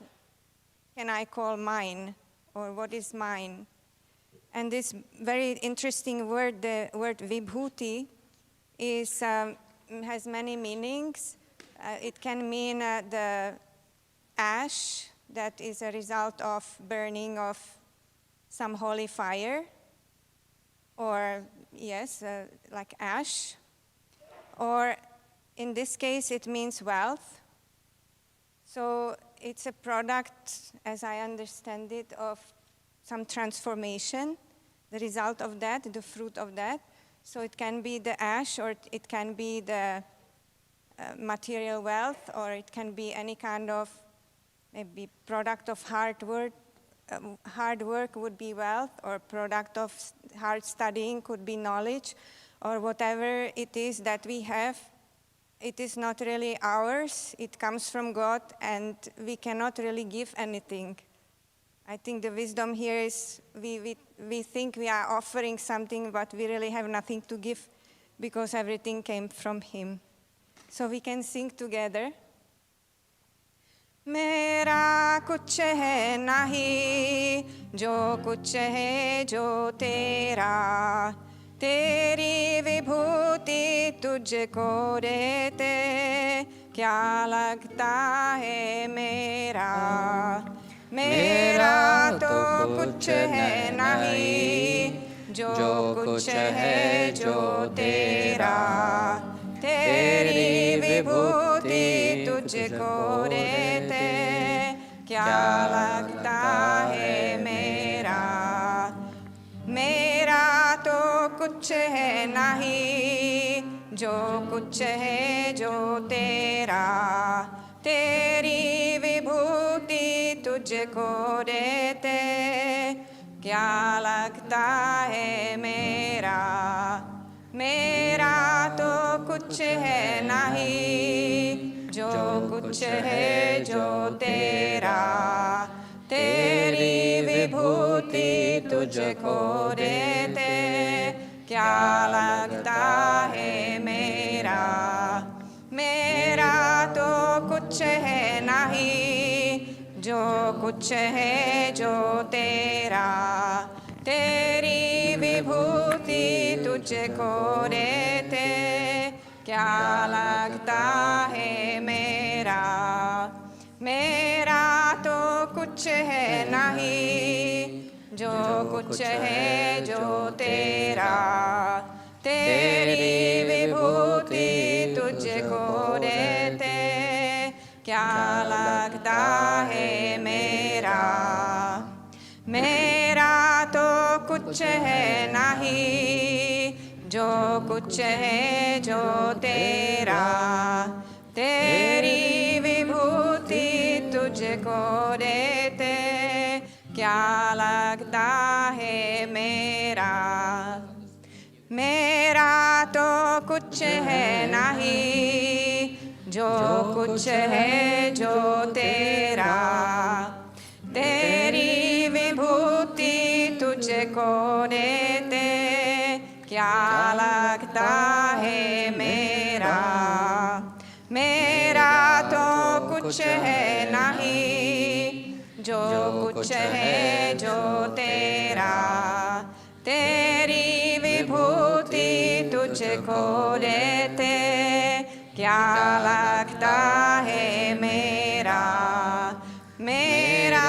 can I call mine, or what is mine? And this very interesting word, the word vibhuti, has many meanings. It can mean the ash that is a result of burning of some holy fire, or yes, like ash. Or in this case, it means wealth. So it's a product, as I understand it, of some transformation, the result of that, the fruit of that. So it can be the ash, or it can be the material wealth, or it can be any kind of maybe product of hard work. Hard work would be wealth, or product of hard studying could be knowledge, or whatever it is that we have. It is not really ours, it comes from God, and we cannot really give anything. I think the wisdom here is we think we are offering something, but we really have nothing to give, because everything came from Him. So we can sing together. मेरा कुछ है नहीं, जो कुछ है जो तेरा, तेरी विभूति तुझको देते, क्या लगता है मेरा? मेरा तो कुछ है नहीं, जो कुछ है जो तेरा, तेरी विभूति तुझको देते, क्या लगता है मेरा? मेरा तो कुछ है नहीं, जो कुछ है जो तेरा, तेरी विभूति तुझको देते, क्या लगता है मेरा? मेरा तो कुछ है नहीं, जो कुछ है जो तेरा, तेरी विभूति तुझको देते, क्या लगता है मेरा? मेरा तो कुछ है नहीं, जो कुछ है जो तेरा, तेरी विभूति तुझको देते, क्या लगता है मेरा? मेरा तो कुछ है नहीं, जो कुछ है जो तेरा, तेरी विभूति तुझको देते, क्या लगता है मेरा? मेरा तो कुछ है नहीं, जो कुछ है जो तेरा, तेरी विभूति तुझको देते, क्या लगता है मेरा? मेरा तो कुछ है नहीं, जो कुछ है जो तेरा, तेरी विभूति तुझको देते, क्या लगता है मेरा? मेरा तो कुछ है नहीं, जो कुछ है जो तेरा, तेरी विभूति तुझको देते, क्या लगता है मेरा? मेरा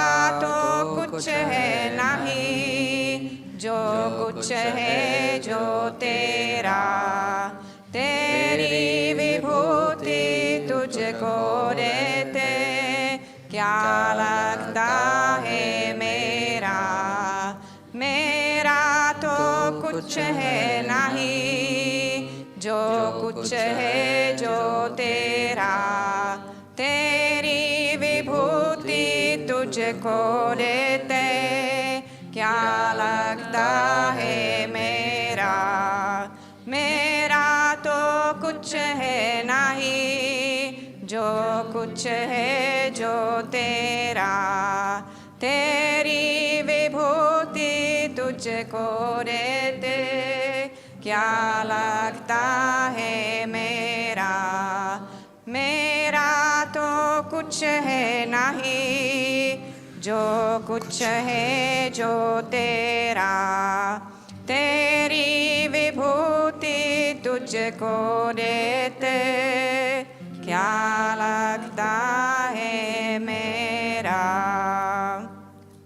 तो कुछ है नहीं, जो कुछ है जो तेरा, तेरी विभूति तुझको देते, क्या लगता है मेरा? मेरा तो कुछ है नहीं, जो कुछ है जो तेरा, तेरी विभूति तुझको देते, क्या लगता है मेरा? मेरा तो कुछ है नहीं, जो कुछ है जो तेरा, तेरी विभूति तुझको देते क्या लगता है मेरा, मेरा तो कुछ है नहीं, जो कुछ है जो तेरा, तेरी विभूति तुझको देते क्या लगता है मेरा।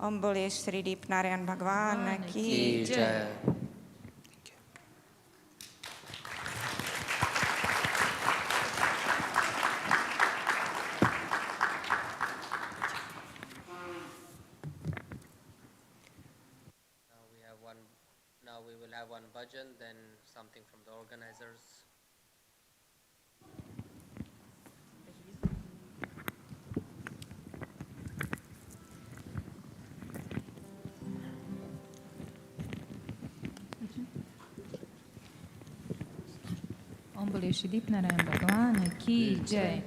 ओम बोले श्री दीप नारायण भगवान की जय। Now we will have one bhajan, then something from the organizers. ओम बोले श्री दीप नारायण भगवान की जय।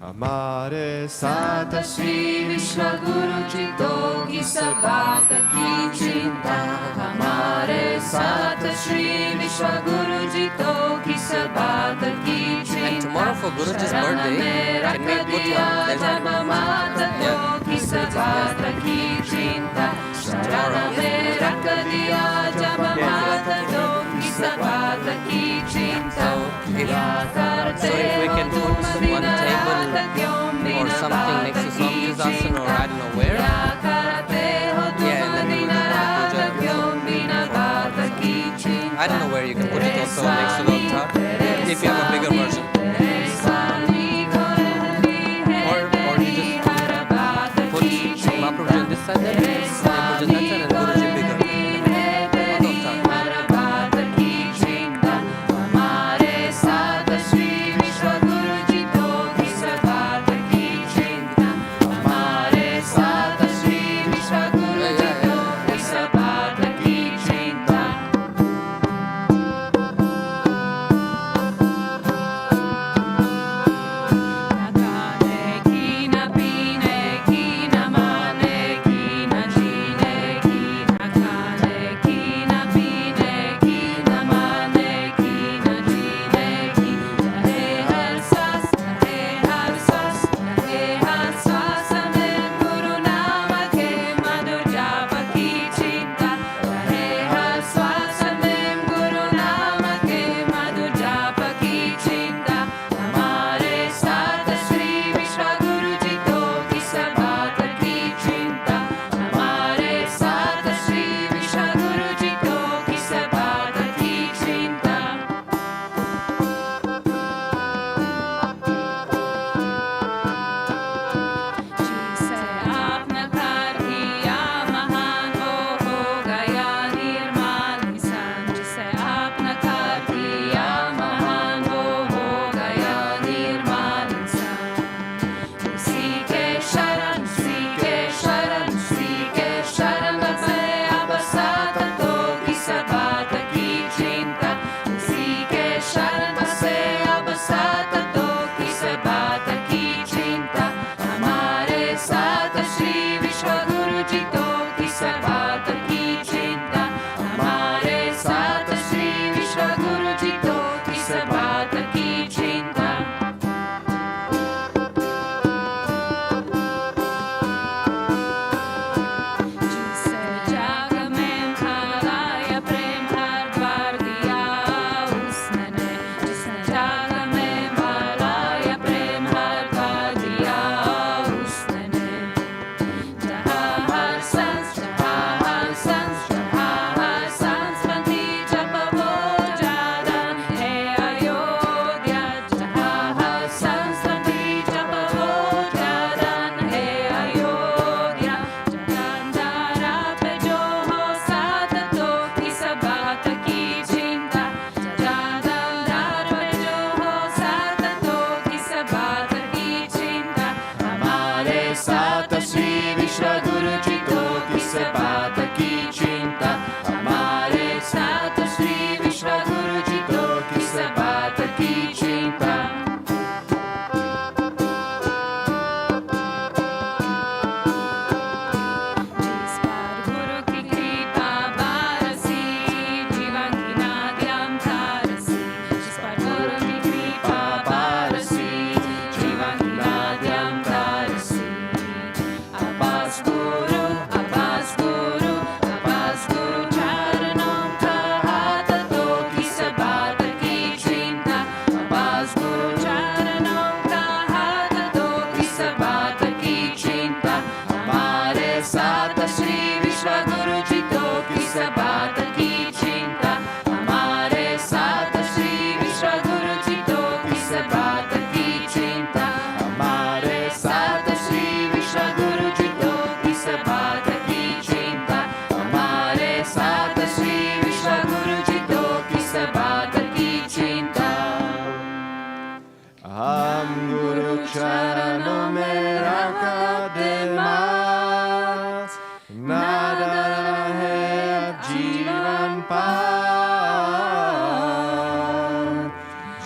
हमारे साथ श्री विश्व गुरु जी तो की सब बात की चिंता, हमारे साथ श्री विश्व गुरु जी तो की सब बात की चिंता। And tomorrow for Guruji's birthday, can we put one? जब मात तो की सब बात की चिंता, शरण में रख दिया जब मात तो की सब बात की चिंता। क्या करते we can हो put तुम one table or something next to Swami's asana or I don't know where. Yeah, and then we will do puja. I don't know where you can put it also next to the altar if you have a bigger version. Or you just put Mahaprabhu on this side, then Puja that side, and Guruji bigger. On the altar.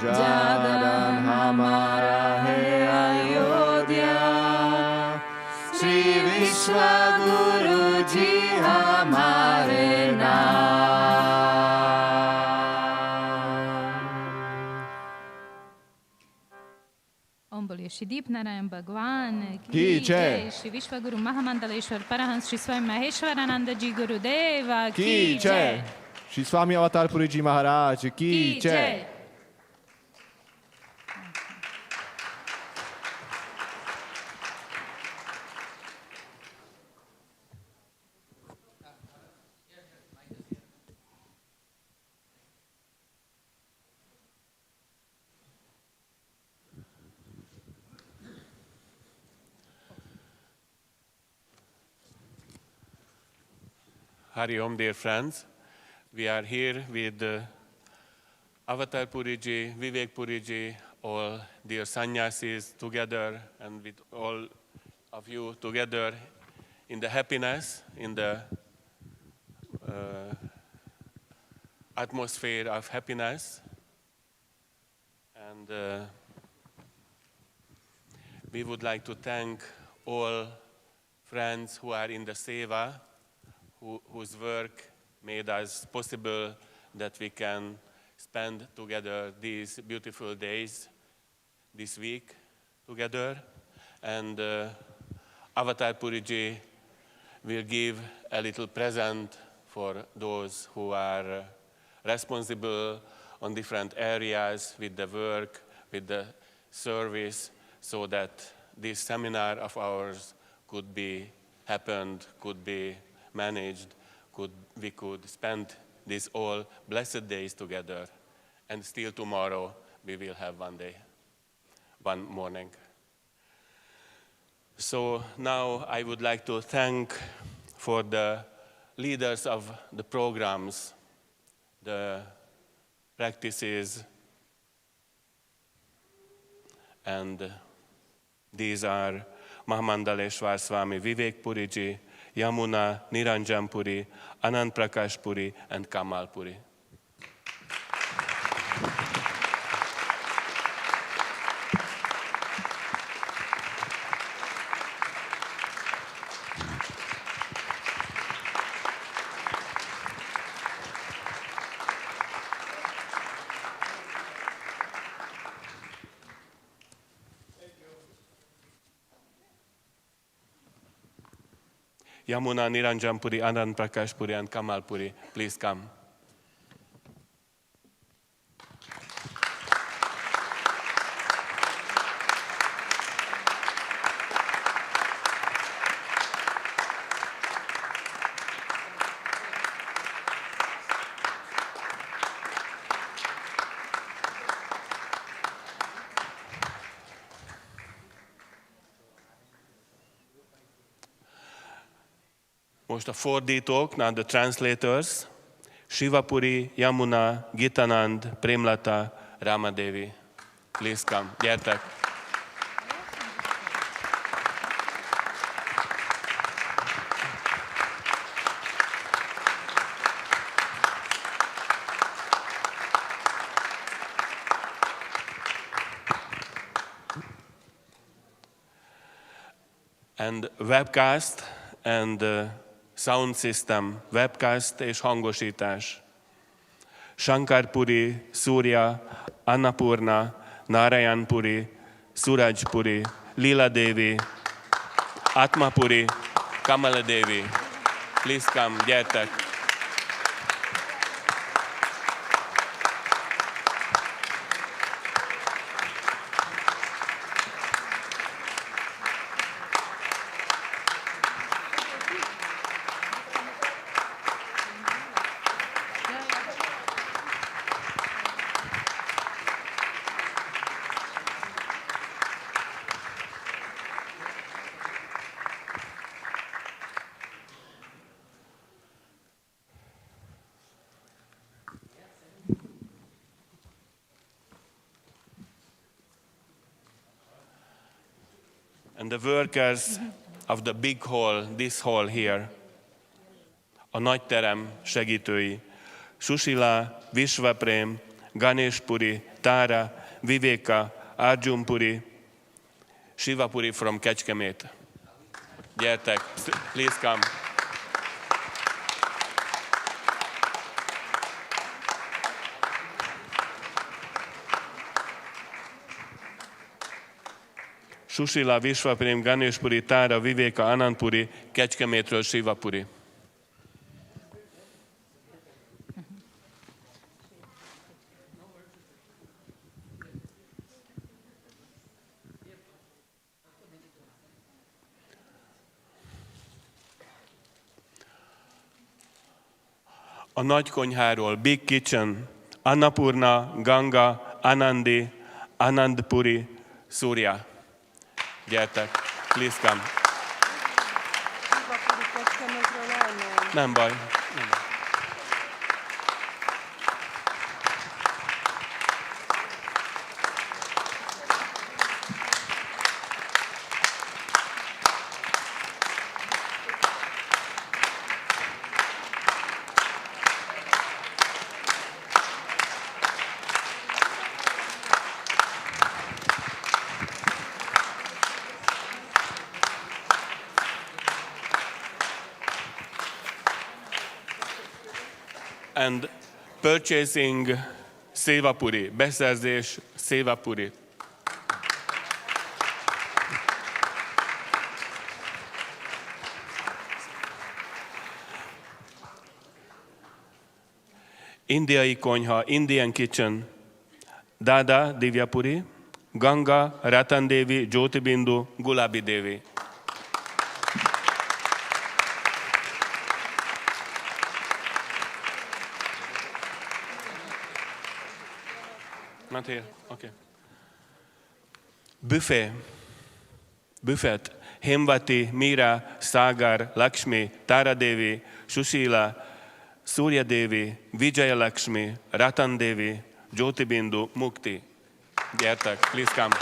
Jagan hamara hai Ayodhya, Shri Vishwa Guru Ji hamare Om Boliye Shri Deepnarayan Bhagwan Ki Ki Jai. Jai, Shri Vishwaguru Mahamandaleshwar Parahans Shri Swami Maheshwarananda Ji Gurudeva Ki Jai. Shri Swami Avatar Puri Ji Maharaj Ki Jai. Hari Om, dear friends. We are here with Avatar Puriji, Vivek Puriji, all dear sannyasis together, and with all of you together in the happiness, in the atmosphere of happiness. And we would like to thank all friends who are in the seva, whose work made us possible that we can spend together these beautiful days, this week together. And Avatar Puriji will give a little present for those who are responsible on different areas with the work, with the service, so that this seminar of ours could be happened, could be managed, we could spend these all blessed days together, and still tomorrow we will have one morning. So now I would like to thank for the leaders of the programs, the practices, and these are Mahamandaleshwar Swami Vivek Puriji, Yamuna Niranjan Puri, Anand Prakash Puri, and Kamal Puri. Yamuna Niranjan Puri, Anand Prakash Puri, and Kamal Puri, please come. Most a fordítók, now the translators, Shivapuri, Yamuna, Gitanand, Premlata, Ramadevi. Please come, gyertek. And webcast and sound system, webcast és hangosítás. Shankar Puri, Surya, Annapurna, Narayan Puri, Suraj Puri, Lila Devi, Atma Puri, Kamala Devi. Please come, gyertek. And the workers of the big hall, this hall here, a nagyterem segítői, Sushila, Vishwaprem, Ganesh Puri, Tara, Viveka, Arjun Puri, Shiva Puri from Kecskemét. Gyertek, please come. Sushila, Vishwaprem, Ganesh Puri, Tara, Viveka, Anand Puri, Kecskemétről Shiva Puri. A nagy konyháról, Big Kitchen, Annapurna, Ganga, Anandi, Anandpuri, Surya. Gyertek, please come. Nem baj. And purchasing Seva Puri, beszerzés Seva Puri. Indiai konyha, Indian kitchen, Dada Divya Puri, Ganga, Ratan Devi, Jyoti Bindu, Gulabi Devi. Not here. Okay. Buffet. Hemvati, Mira, Sagar, Lakshmi, Tara Devi, Sushila, Surya Devi, Vijaya Lakshmi, Ratan Devi, Jyoti Bindu, Mukti. Gyertek, please come.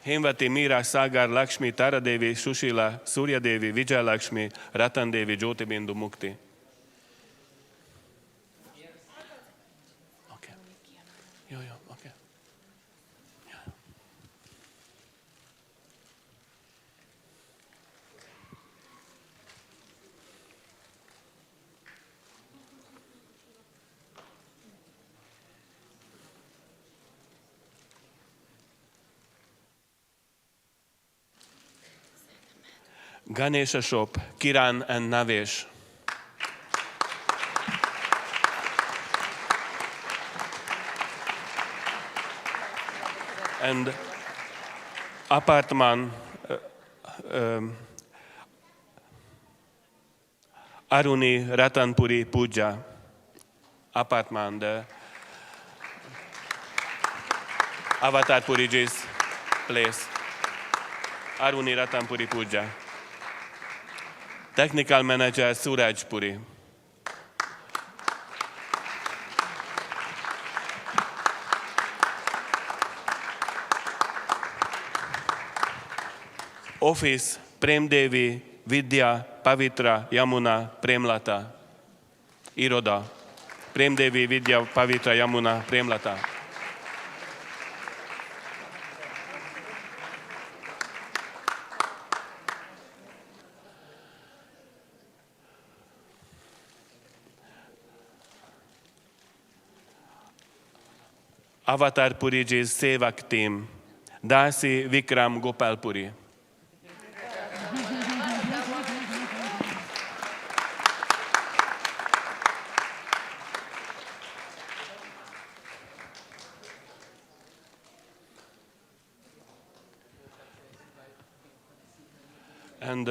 Hemvati, Mira, Sagar, Lakshmi, Tara Devi, Sushila, Surya Devi, Vijaya Lakshmi, Ratan Devi, Jyoti Bindu, Mukti. Okay. Jó, okay. Ganesha shop, Kiran and Navesh. And apartment, Aruni Ratanpuri Puja. Apartment, Avatar Puriji's place. Aruni Ratanpuri Puja. Technical Manager Suraj Puri. Office Prem Devi, Vidya, Pavitra, Yamuna, Premlata. Iroda Prem Devi, Vidya, Pavitra, Yamuna, Premlata. Avatar Puriji's Sevak team, Dasi Vikram Gopal Puri. And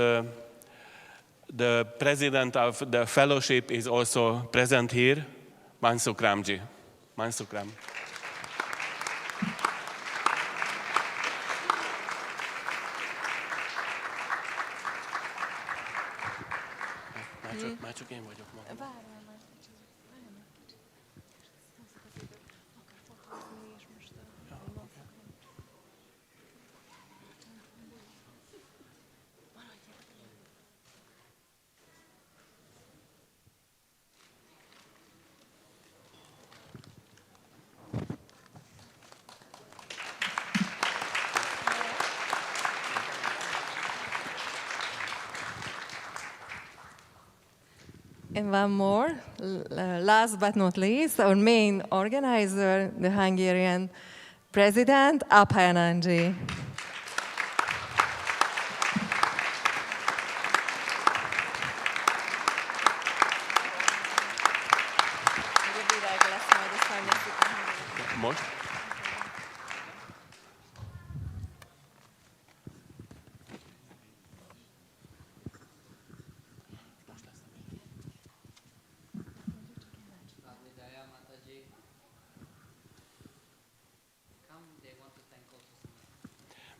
the president of the fellowship is also present here, Mansukramji. Mansukram. Már csak én vagyok ma. And one more, last but not least, our main organizer, the Hungarian president, Aphananji. Most?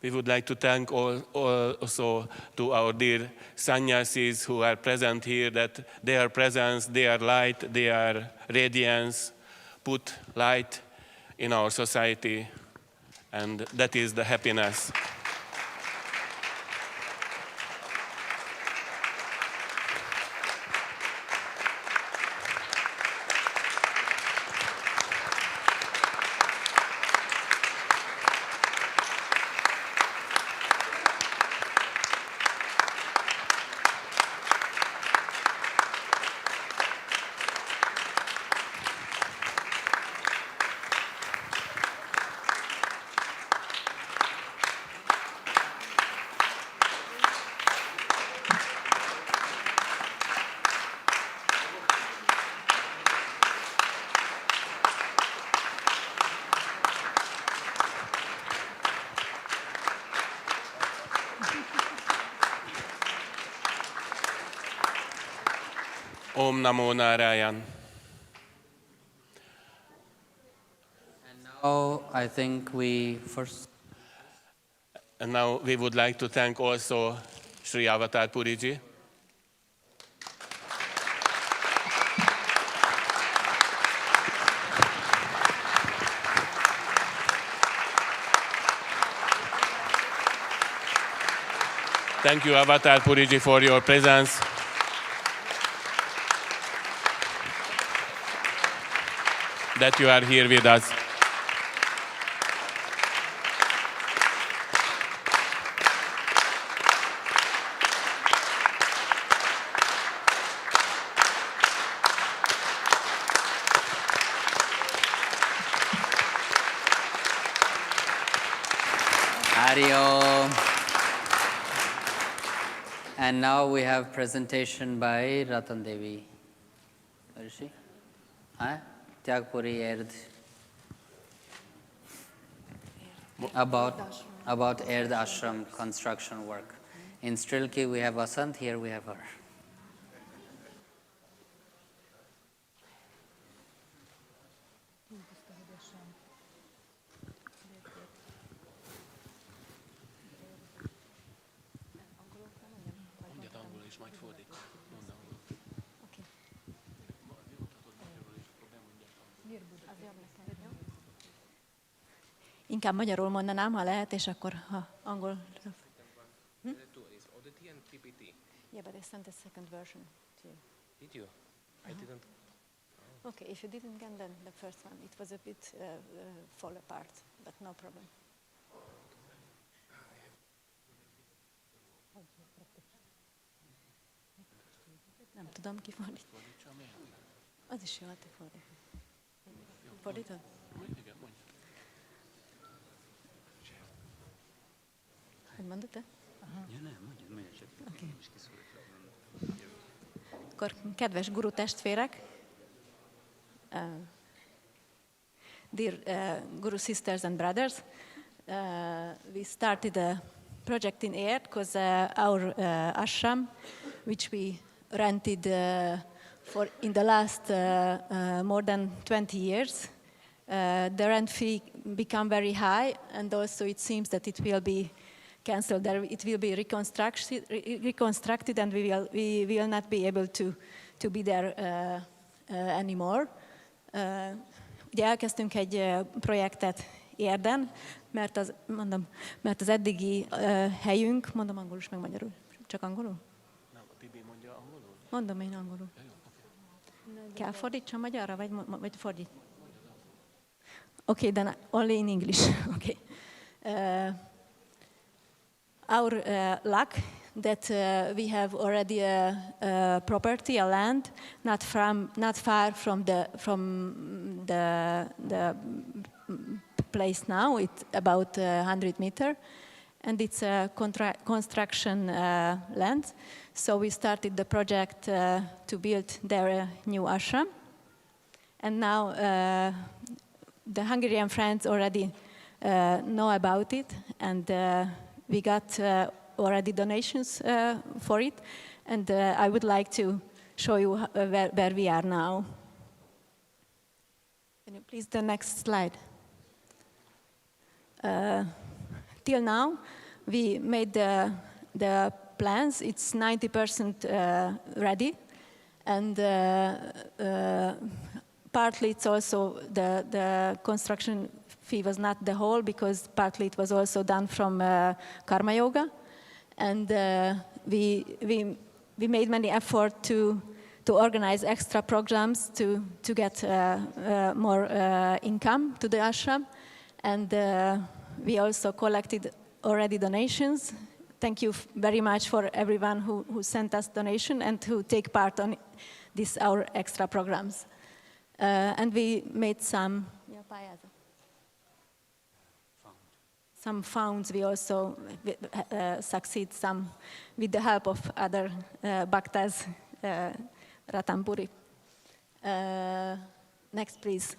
We would like to thank also to our dear sannyasis who are present here, that their presence, their light, their radiance put light in our society, and that is the happiness. Om Namo Narayan. And now I think we first... And now we would like to thank also Sri Avatar Puriji. Thank you, Avatar Puriji, for your presence. That you are here with us. Hari Om. And now we have presentation by Ratan Devi. Where is she? Huh? Tyagpuri Erd. About Erd Ashram construction work. In Strilki we have Vasant, here we have her. Inkább magyarul mondanám, ha lehet, és akkor ha angol. Yeah, but I sent a second version to you. Did you? I didn't. Okay, if you didn't get then the first one, it was a bit fall apart, but no problem. Nem tudom kifordítani. Az is jó, hogy te fordítod. Fordítod? Hogy mondod te? Ja, nem, mondjad csak. Okay. Akkor kedves guru testvérek, dear guru sisters and brothers, we started a project in Erd because our ashram, which we rented for in the last more than 20 years, the rent fee become very high, and also it seems that it will be cancelled. It will be reconstructed, and we will not be able to be there anymore. Ugye elkezdtünk egy projektet Érden, mert az eddigi helyünk, mondom angolul is meg magyarul. Csak angolul? Nem, a Tibi mondja angolul? Mondom én angolul. Kell fordítsam magyarra, vagy fordít? Okay, then only in English. Okay. Our luck that we have already a property, a land, not far from the place now. It's about 100 meters, and it's a construction land. So we started the project to build there a new ashram, and now the Hungarian friends already know about it, and we got already donations for it, and I would like to show you where we are now. Can you please the next slide? Till now, we made the plans. It's 90% ready, and partly it's also the construction fee was not the whole, because partly it was also done from Karma Yoga, and we made many effort to organize extra programs to get more income to the ashram, and we also collected already donations. Thank you very much for everyone who sent us donation and who take part on this our extra programs, and we made some founds. We also succeed some with the help of other bhaktas, Puri. Next, please.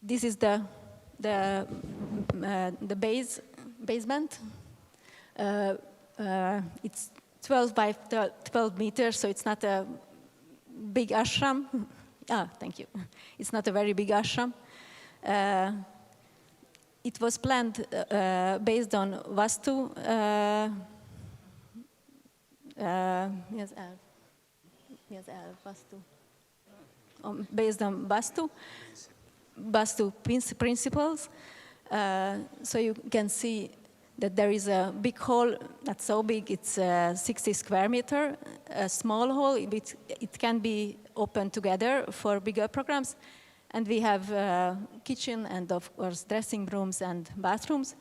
This is the basement. It's 12 by 12 meters, so it's not a big ashram. Thank you. It's not a very big ashram. It was planned based on Vastu. Vastu. Based on Vastu principles. So you can see that there is a big hall, not so big, it's 60 square meter, a small hall, it can be open together for bigger programs. And we have kitchen and, of course, dressing rooms and bathrooms.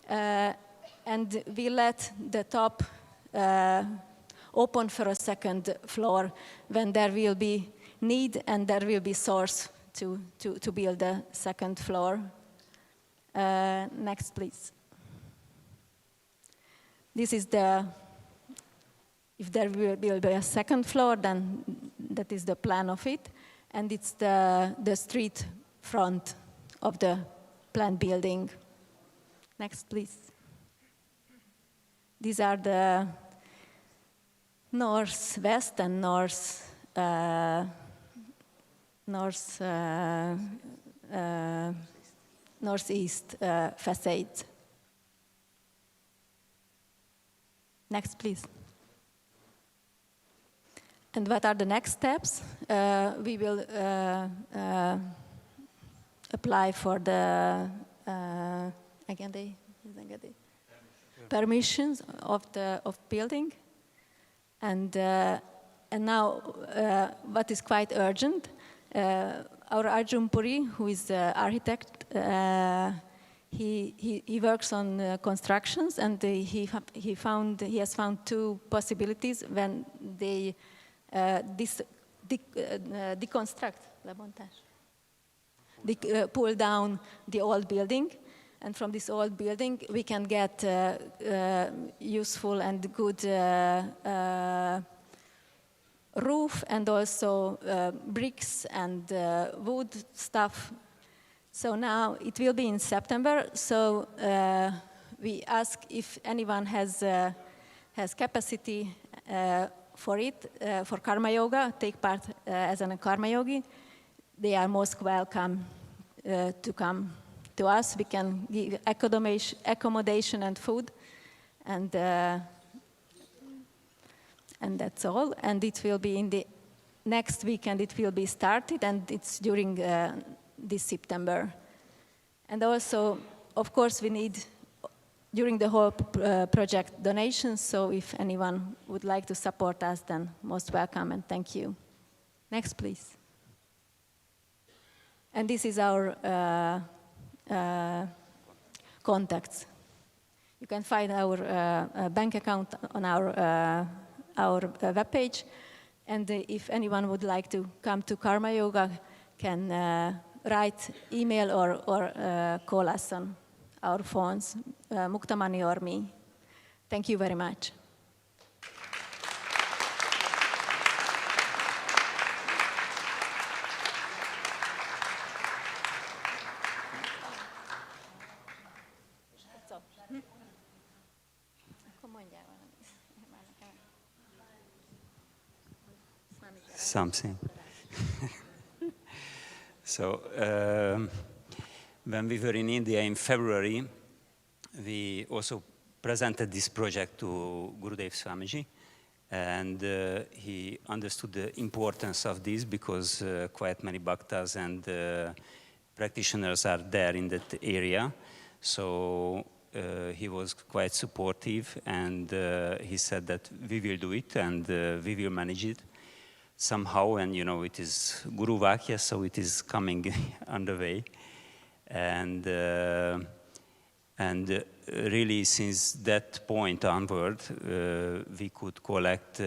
And we let the top open for a second floor when there will be need and there will be source to build a second floor. Next, please. This is if there will be a second floor, then that is the plan of it. And it's the street front of the planned building. Next, please. These are the northwest and northeast facades. Next, please. And what are the next steps? We will apply for the permissions of building, and now what is quite urgent. Our Arjun Puri, who is the architect, he works on constructions, and he has found two possibilities when they deconstruct, pull down the old building, and from this old building we can get useful and good roof, and also bricks and wood stuff. So now it will be in September. So we ask if anyone has capacity for it, for Karma Yoga, take part as a Karma Yogi. They are most welcome to come to us. We can give accommodation and food, and that's all. And it will be in the next weekend. It will be started, and it's during this September. And also, of course, we need during the whole project donations. So if anyone would like to support us, then most welcome, and thank you. Next, please. And this is our contacts. You can find our bank account on our webpage. And if anyone would like to come to Karma Yoga, can write, email, or call us on our phones, Muktamani or me. Thank you very much. Something. So, when we were in India in February, we also presented this project to Gurudev Swamiji, and he understood the importance of this because quite many bhaktas and practitioners are there in that area. So he was quite supportive, and he said that we will do it and we will manage it somehow. And it is Guru Vakya, so it is coming on the way. And really, since that point onward, we could collect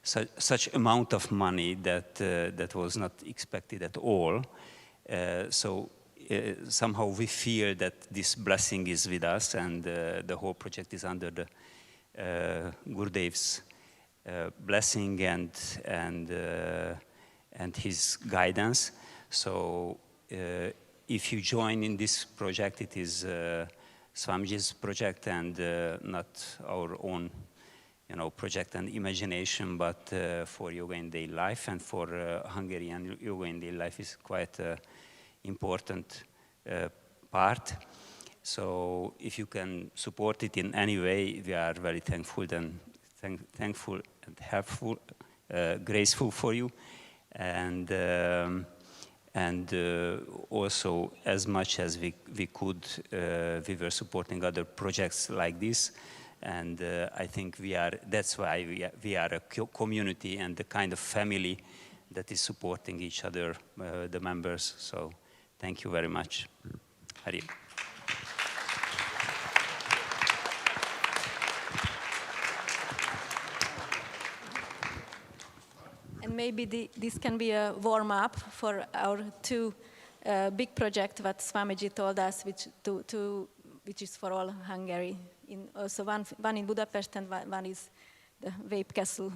such amount of money that was not expected at all. So somehow we feel that this blessing is with us, and the whole project is under the Gurudev's blessing and his guidance. So if you join in this project, it is Swamiji's project and not our own, project and imagination, but for yoga in daily life, and for Hungarian yoga in daily life is quite an important part. So if you can support it in any way, we are very thankful and helpful, graceful for you, and also as much as we could, we were supporting other projects like this, and I think that's why we are a community and the kind of family that is supporting each other, the members. So thank you very much. Hari. And maybe this can be a warm-up for our two big projects that Swamiji told us, which is for all Hungary. Also one in Budapest and one is the Vape Castle.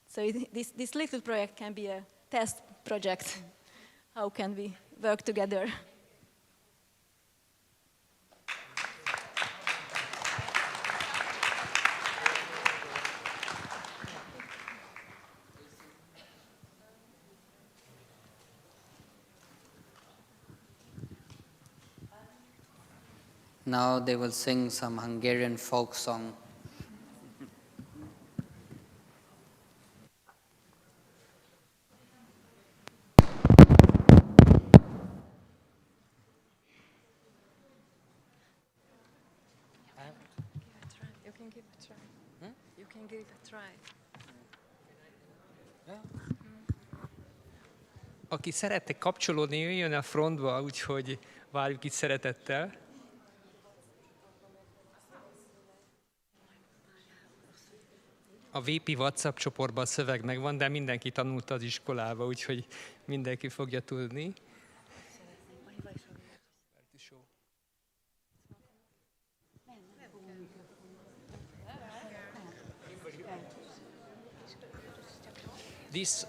So this little project can be a test project. How can we work together? Now they will sing some Hungarian folk song. You can give it a try. You can give it a try. Aki szeretne kapcsolódni, jöjjön a frontba, úgyhogy várjuk itt szeretettel. A VP WhatsApp csoportban a szöveg megvan, de mindenki tanult az iskolába, úgyhogy mindenki fogja tudni. This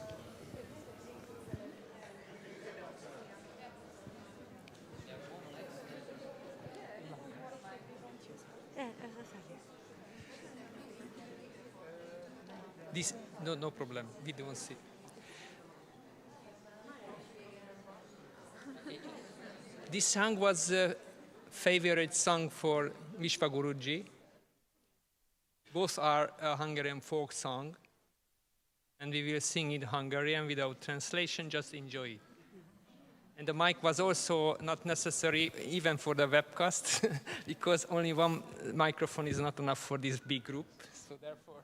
no problem. We don't see. This song was a favorite song for Vishva Guruji. Both are a Hungarian folk song, and we will sing in Hungarian without translation. Just enjoy it. And the mic was also not necessary even for the webcast because only one microphone is not enough for this big group. So therefore.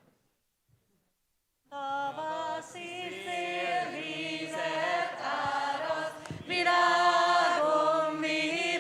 Tavaszi szél vizet árasz, virágom mi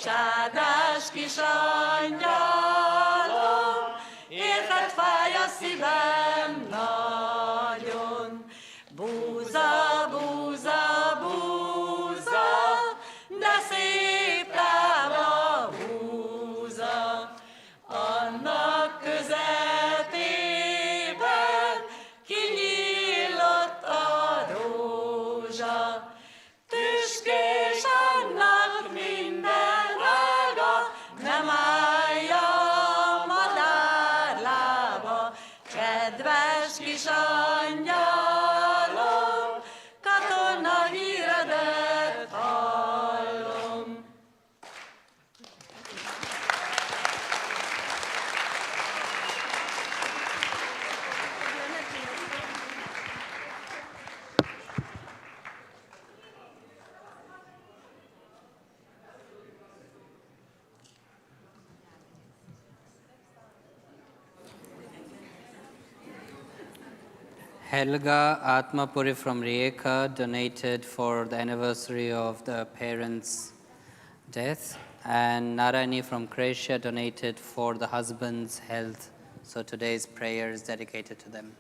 Csádás kis angyalom, érted fáj a szívem nagyon. Búza, búza, búza, de szép táva búza, annak közepében kinyílott a rózsa. Tüskés annak minden ága, nem állja a madárlába. Kedves kis angyalom, katona híredet hallom. Helga Atma Puri from Rijeka donated for the anniversary of the parents' death, and Narayani from Croatia donated for the husband's health. So today's prayer is dedicated to them.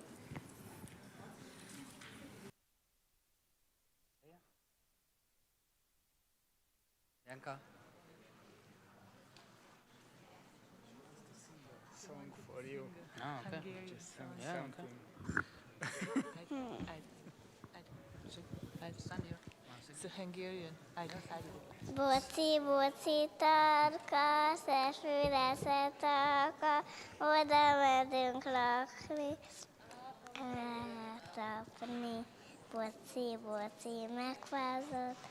Bianca? Song for you. Oh, okay. Yeah, okay. It's a Hungarian. Boci, boci, tarka, szesőre szetarka, oda megyünk lakni, eltapni. Boci, boci, megfázott,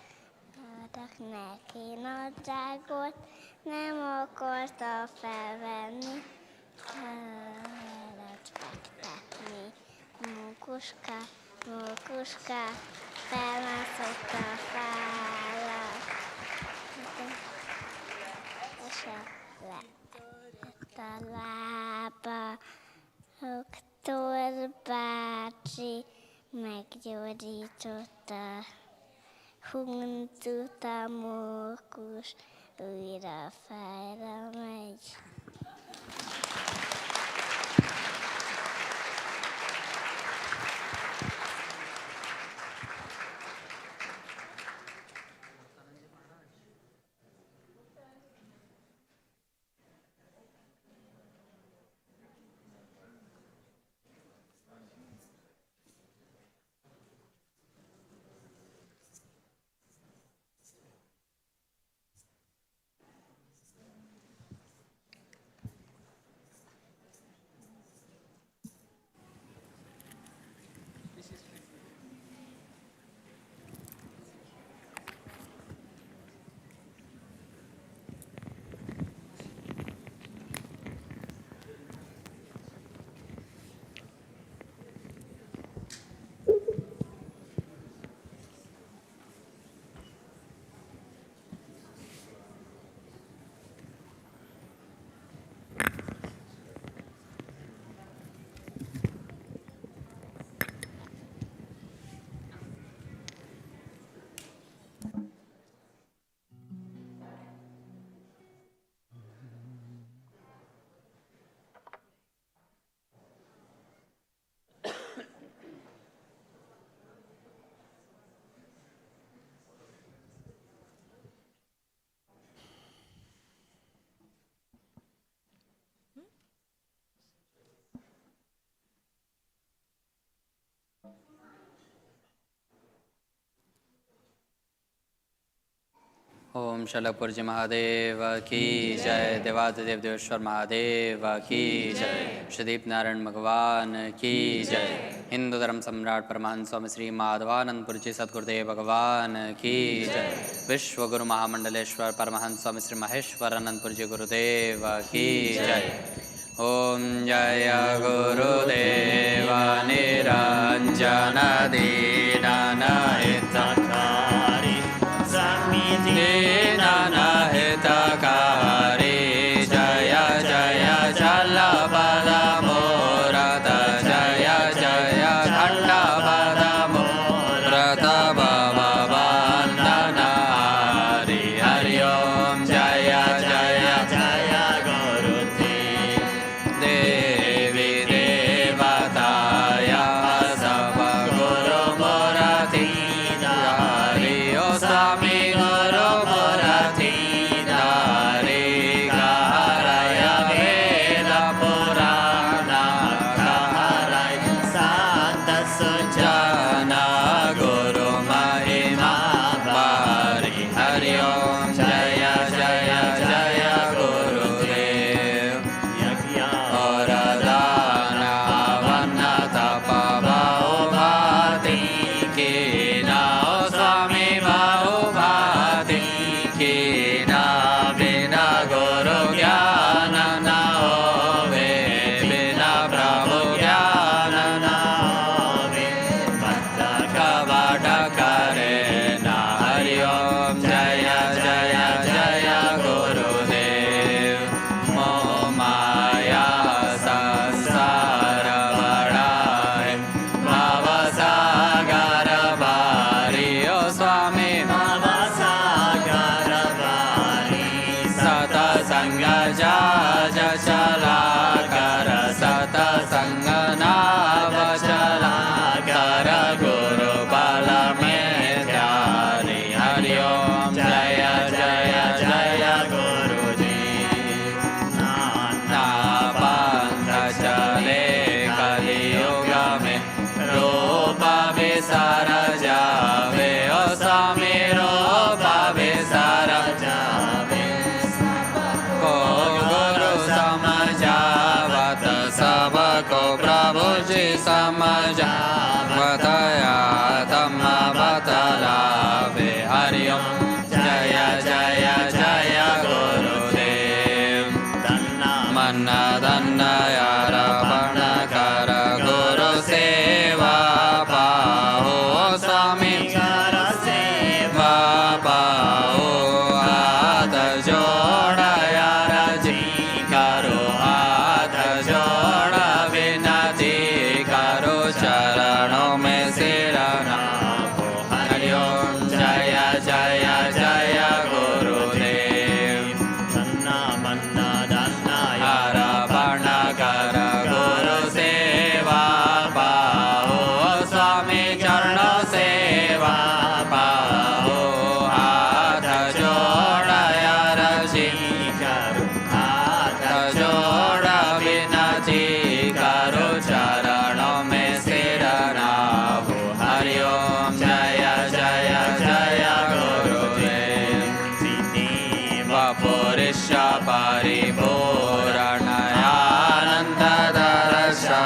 adok neki nadrágot, nem akarta felvenni, kellett fektetni. Mókuska, mókuska, felmászott a fára, esett a lába. Doktor bácsi meggyógyította, hunyt a mókus, újra fára megy. ओम शलपुर जी महादेव की जय, देवादिदेव देवेश्वर महादेव की जय, श्रीदीप नारायण भगवान की जय, हिंदू धर्म सम्राट परमहंस स्वामी श्री माधवानंदपुर जी सद्गुरुदेव भगवान की जय, विश्व गुरु महामंडलेश्वर परमहंस स्वामी श्री महेश्वरानंदपुर जी गुरुदेव की जय। ओम जय गुरुदेव निरंजन दीनन हितकारी दीनन हितकारी, जय जय जल पद मूरत, जय जय खंड पद मूरत, भव वंदन हरि हरि ओम जय Vataya Tamma Vatala Hari Om Jaya Jaya Jaya Gurudev Manna Danna Yara Parna Kara Guru Seva Paho Swami Kara Seva Paho Hata Joda Yara Ji Karo Hata Joda Vinati Karo Charanon Mein Sirana Hari Om Jaya Jaya Jaya Gurudev Manna Manna Danna Yara Parna Kara Guru Seva Paho Swami Charano Seva Paho Hata Joda Yara Ji Karo Hata Joda Vinati Karo Charanon Mein Sirana Hari Om Jaya Jaya Jaya Gurudev Vapurisha Paripurana Ananda Darasha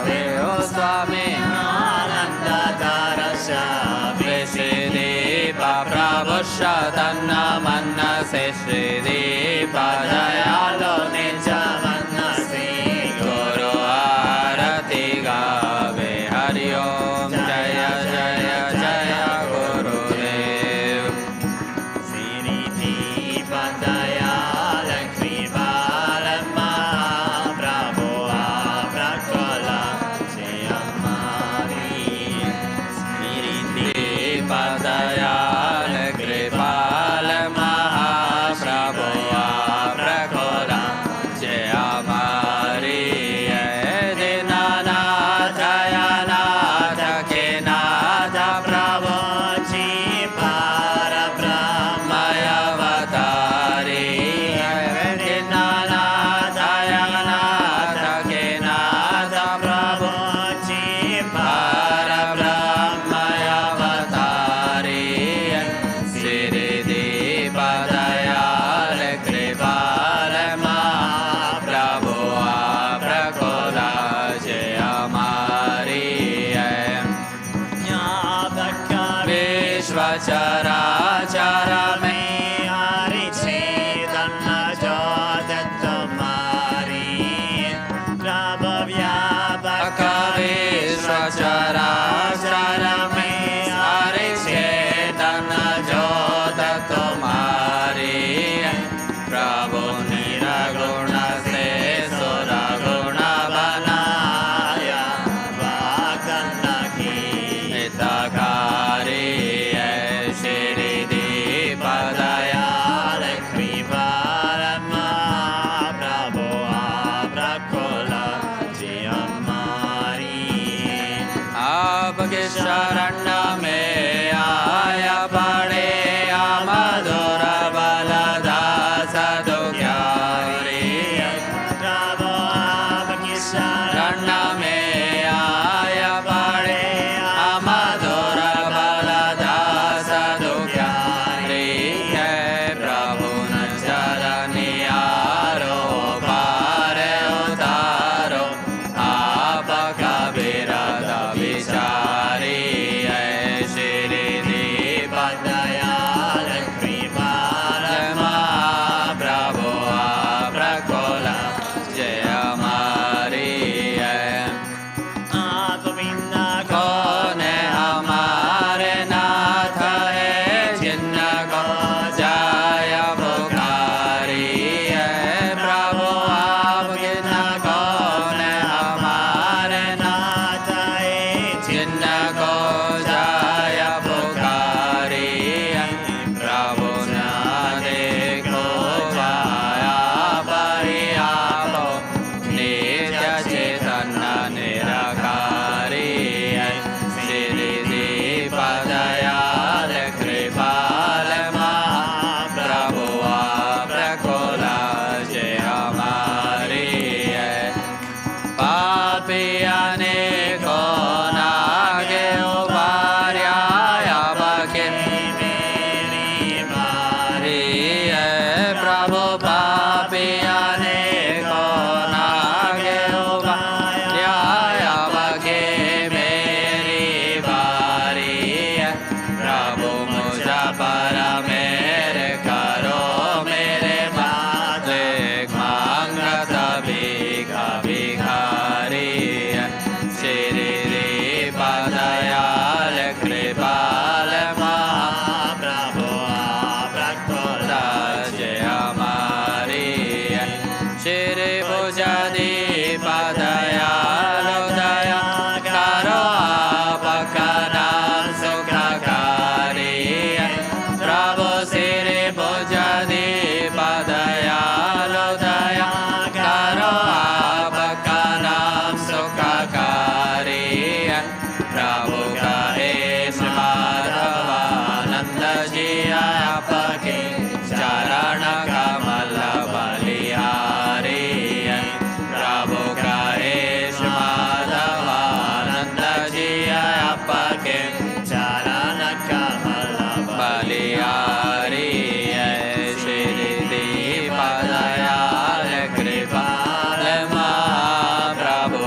Veo Swami Ananda Darasha Vesidipa Prabhusha Tanna Manna Seshridipa Dayalo Nija Manna Si Guru Arati Gave Hari Om Jaya Jaya Jaya Gurudev Siriti Padayala Kripala Mahaprabhu Aprakola Jayamari Siriti Padayala Kripala Mahaprabhu Aprakola Jayamari Dinanatha Yanatha Kinatha Prabhu Ji Para Brahmaya Vatari Dinanatha Yanatha Kinatha Prabhu Ji Para Brahmaya Vatari Siriti Padayala Kripala Mahaprabhu Aprakola Jayamari Vishvachara Chara Me Hari Chaitanya Jyoti Tumari Prabhu Vyapaka Vishvachara Chara Me Hari Chaitanya Jyoti Tumari Prabhu Niraguna Se Suraguna Banaya Vakana Ki Hitakari Shiridi Padayala Kripala Mahaprabhu Aprakola Jayamari Abhake Sharana Me Aya Pade Amadura Balada Sadukyari Prabhu Abhake Sharana Me Aya Pade Amadura Balada Sadukyari Prabhu Nacharani Aro Pare Utaro Apaka Virada Vichari Shiridi Padayala Kripala Mahaprabhu Aprakola Jayamari Govinda Kone Hamare Natha Hai Jinna Ko Jaya Bhukari Prabhu Govinda Kone Hamare Natha Hai Jinna Ko Jaya Bhukari Prabhu Nade Ko Jaya Pariyalo Nitya Chaitanya Nirakari Siridi Padayala Kripala Mahaprabhu Aprakola Jayamari Papiyane Ko Nage प्रभु कहे श्री माधवानंद जी आपके चरण कमल बलिहारी प्रभु कहे श्री माधवानंद जी आपके चरण कमल बलिहारी श्री दीपदयाल कृपाल महाप्रभु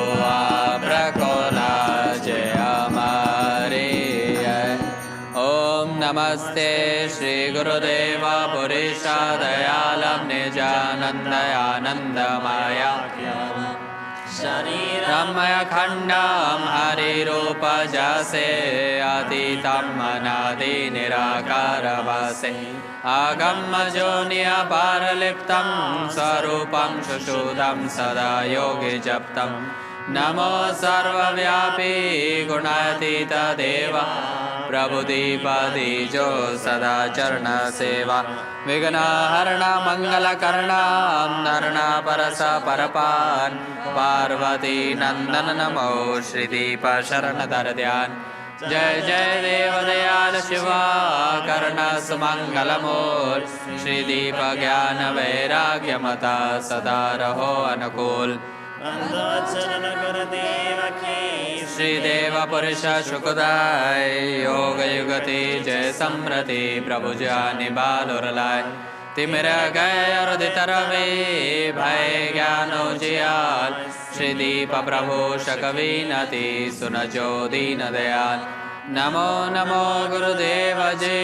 प्रकोल जय हमारे ओम नमस्ते श्री गुरुदेव पुरुष दयालम निजानंदयानंदमय रमय खंडम हरि रूप जसे अतीतम अनादि निराकार वसे आगम जोनिय पारलिप्तम स्वरूपम सुषुधम सदा योगी जप्तम नमो सर्वव्यापी गुणातीत देव प्रभुदीपदीजो सदा चरण सेवा विघ्नहरण मंगलकर्ण धरण परस परपान पार्वती नंदन नमो श्रीदीप शरण धर ध्यान जय जय देव दयाल शिवा कर्ण सुमंगल मोल श्रीदीप ज्ञान वैराग्य मता सदा रहो अनुकूल श्रीदेव पुरुष सुखदाय योग युगति जय समृति प्रभु जानि बालुरलाय तिमिर गय अरुदित रवि भय ज्ञानो जियाल श्रीदीप प्रभु शकविनति सुनजो दीन दयाल नमो नमो गुरुदेव जी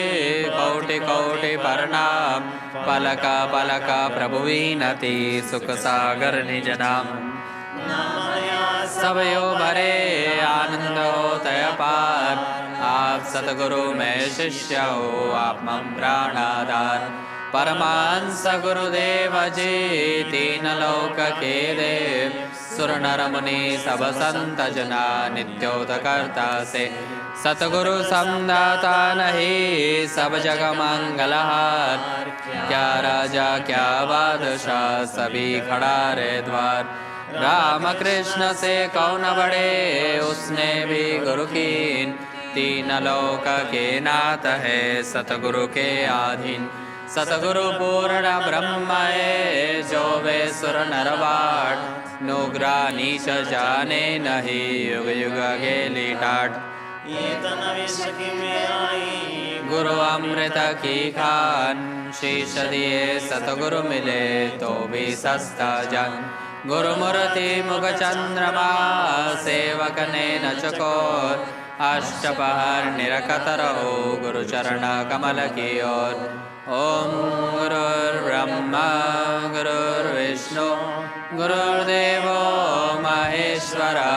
कोटि कोटि प्रणाम पलक पलक प्रभु विनति सुख सागर निज नाम सबयो भरे आनंद हो तय पार आप सतगुरु में शिष्य हो आप मम प्राणाधार परमांस गुरुदेव जी तीन लोक के देव सुर नर मुनि सब संत जना नित्योत करता से सतगुरु समदाता नहीं सब जग मंगलहार क्या राजा क्या बादशाह सभी खड़ा रे द्वार राम कृष्ण से कौन बड़े उसने भी गुरु कीन तीन लोक के नाथ है सतगुरु के अधीन सतगुरु पूर्ण ब्रह्म है जो वे सुर नरवाट नुग्रा नीच जाने नहीं युग युग गेली टाट गुरु अमृत की खान शीश दिए सतगुरु मिले तो भी सस्ता जान गुरुमूर्ति मुख चंद्रमा सेवक ने न चकोर अष्टपहर निरखत रहो गुरु चरण कमल की ओर ओम गुरुर्ब्रह्मा गुरुर्विष्णु गुरुर्देवो महेश्वरा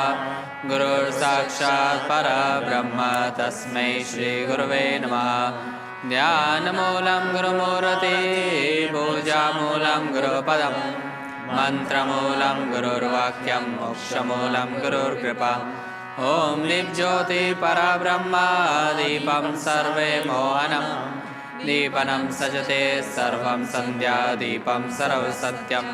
गुरुर्साक्षात् परब्रह्म तस्मै श्री गुरुवे नमः ध्यानमूलं गुरुमूर्ति पूजामूलं गुरुपदम् मंत्रमूलं गुरुर्वाक्यं मोक्षमूलं गुरुर्कृपा ओम निज्योति परब्रह्म दीपं सर्वे मोहनं दीपनं सजते सर्वं संध्या दीपं सर्व सत्यम्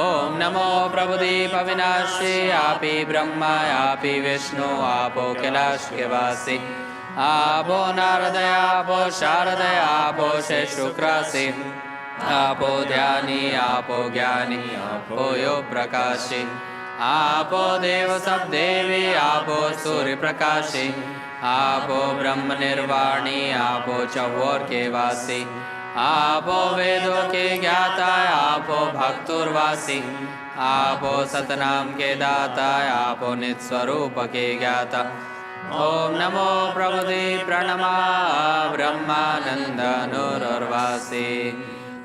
ओम नमो प्रभुदीप विनाशी आपी ब्रह्मा आपी विष्णु आपो कैलाश के वासी आपो नारदया आपो शारदया आपो से शुक्रासी आपो ध्यानी आपो ज्ञानी आपो यो प्रकाशी आपो देव सब देवी आपो सूर्य प्रकाशी आपो ब्रह्म निर्वाणी आपो चौर के वासी आपो वेदों के ज्ञाता आपो भक्तुर्वासी आपो सतनाम के दाता आपो निस्वरूप के ज्ञाता ओम नमो प्रभुदे प्रणमा ब्रह्मानंद अनुर्वासी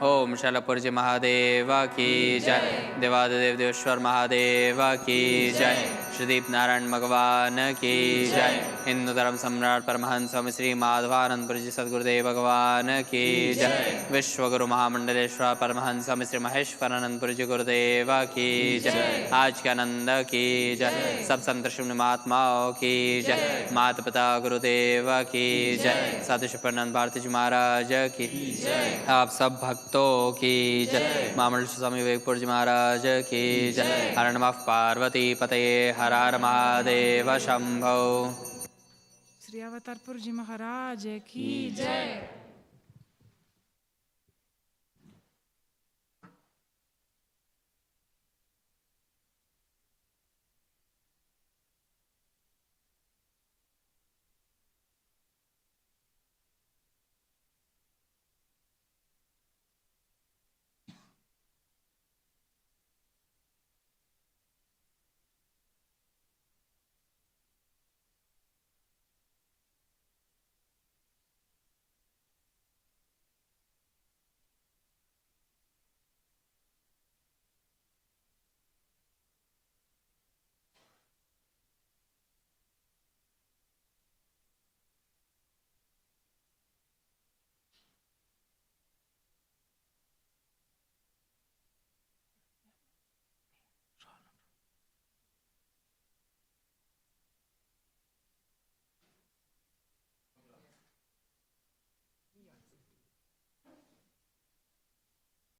ओम शैलपुरजी महादेव की जय देवादिदेव देवेश्वर महादेव की जय श्रीदीप नारायण भगवान की जय हिंदू धर्म सम्राट परमहंस स्वामी श्री माधवानंदपुरजी सदगुरुदेव भगवान की जय विश्व गुरु महामंडलेश्वर परमहंस स्वामी श्री महेश्वरानंदपुरजी गुरुदेव की जय आज के आनंद की जय सब संत शिवनी महात्माओं की जय माता पिता गुरुदेव की जय साधु शिवनंद भारती जी महाराज की जय आप सब भक्तों की जय मामल स्वामी विवेकपुर जी महाराज की जय हर नमः पार्वती पतये हर हर Mahadev Shambho. Avatar Puri Maharaj ki jai.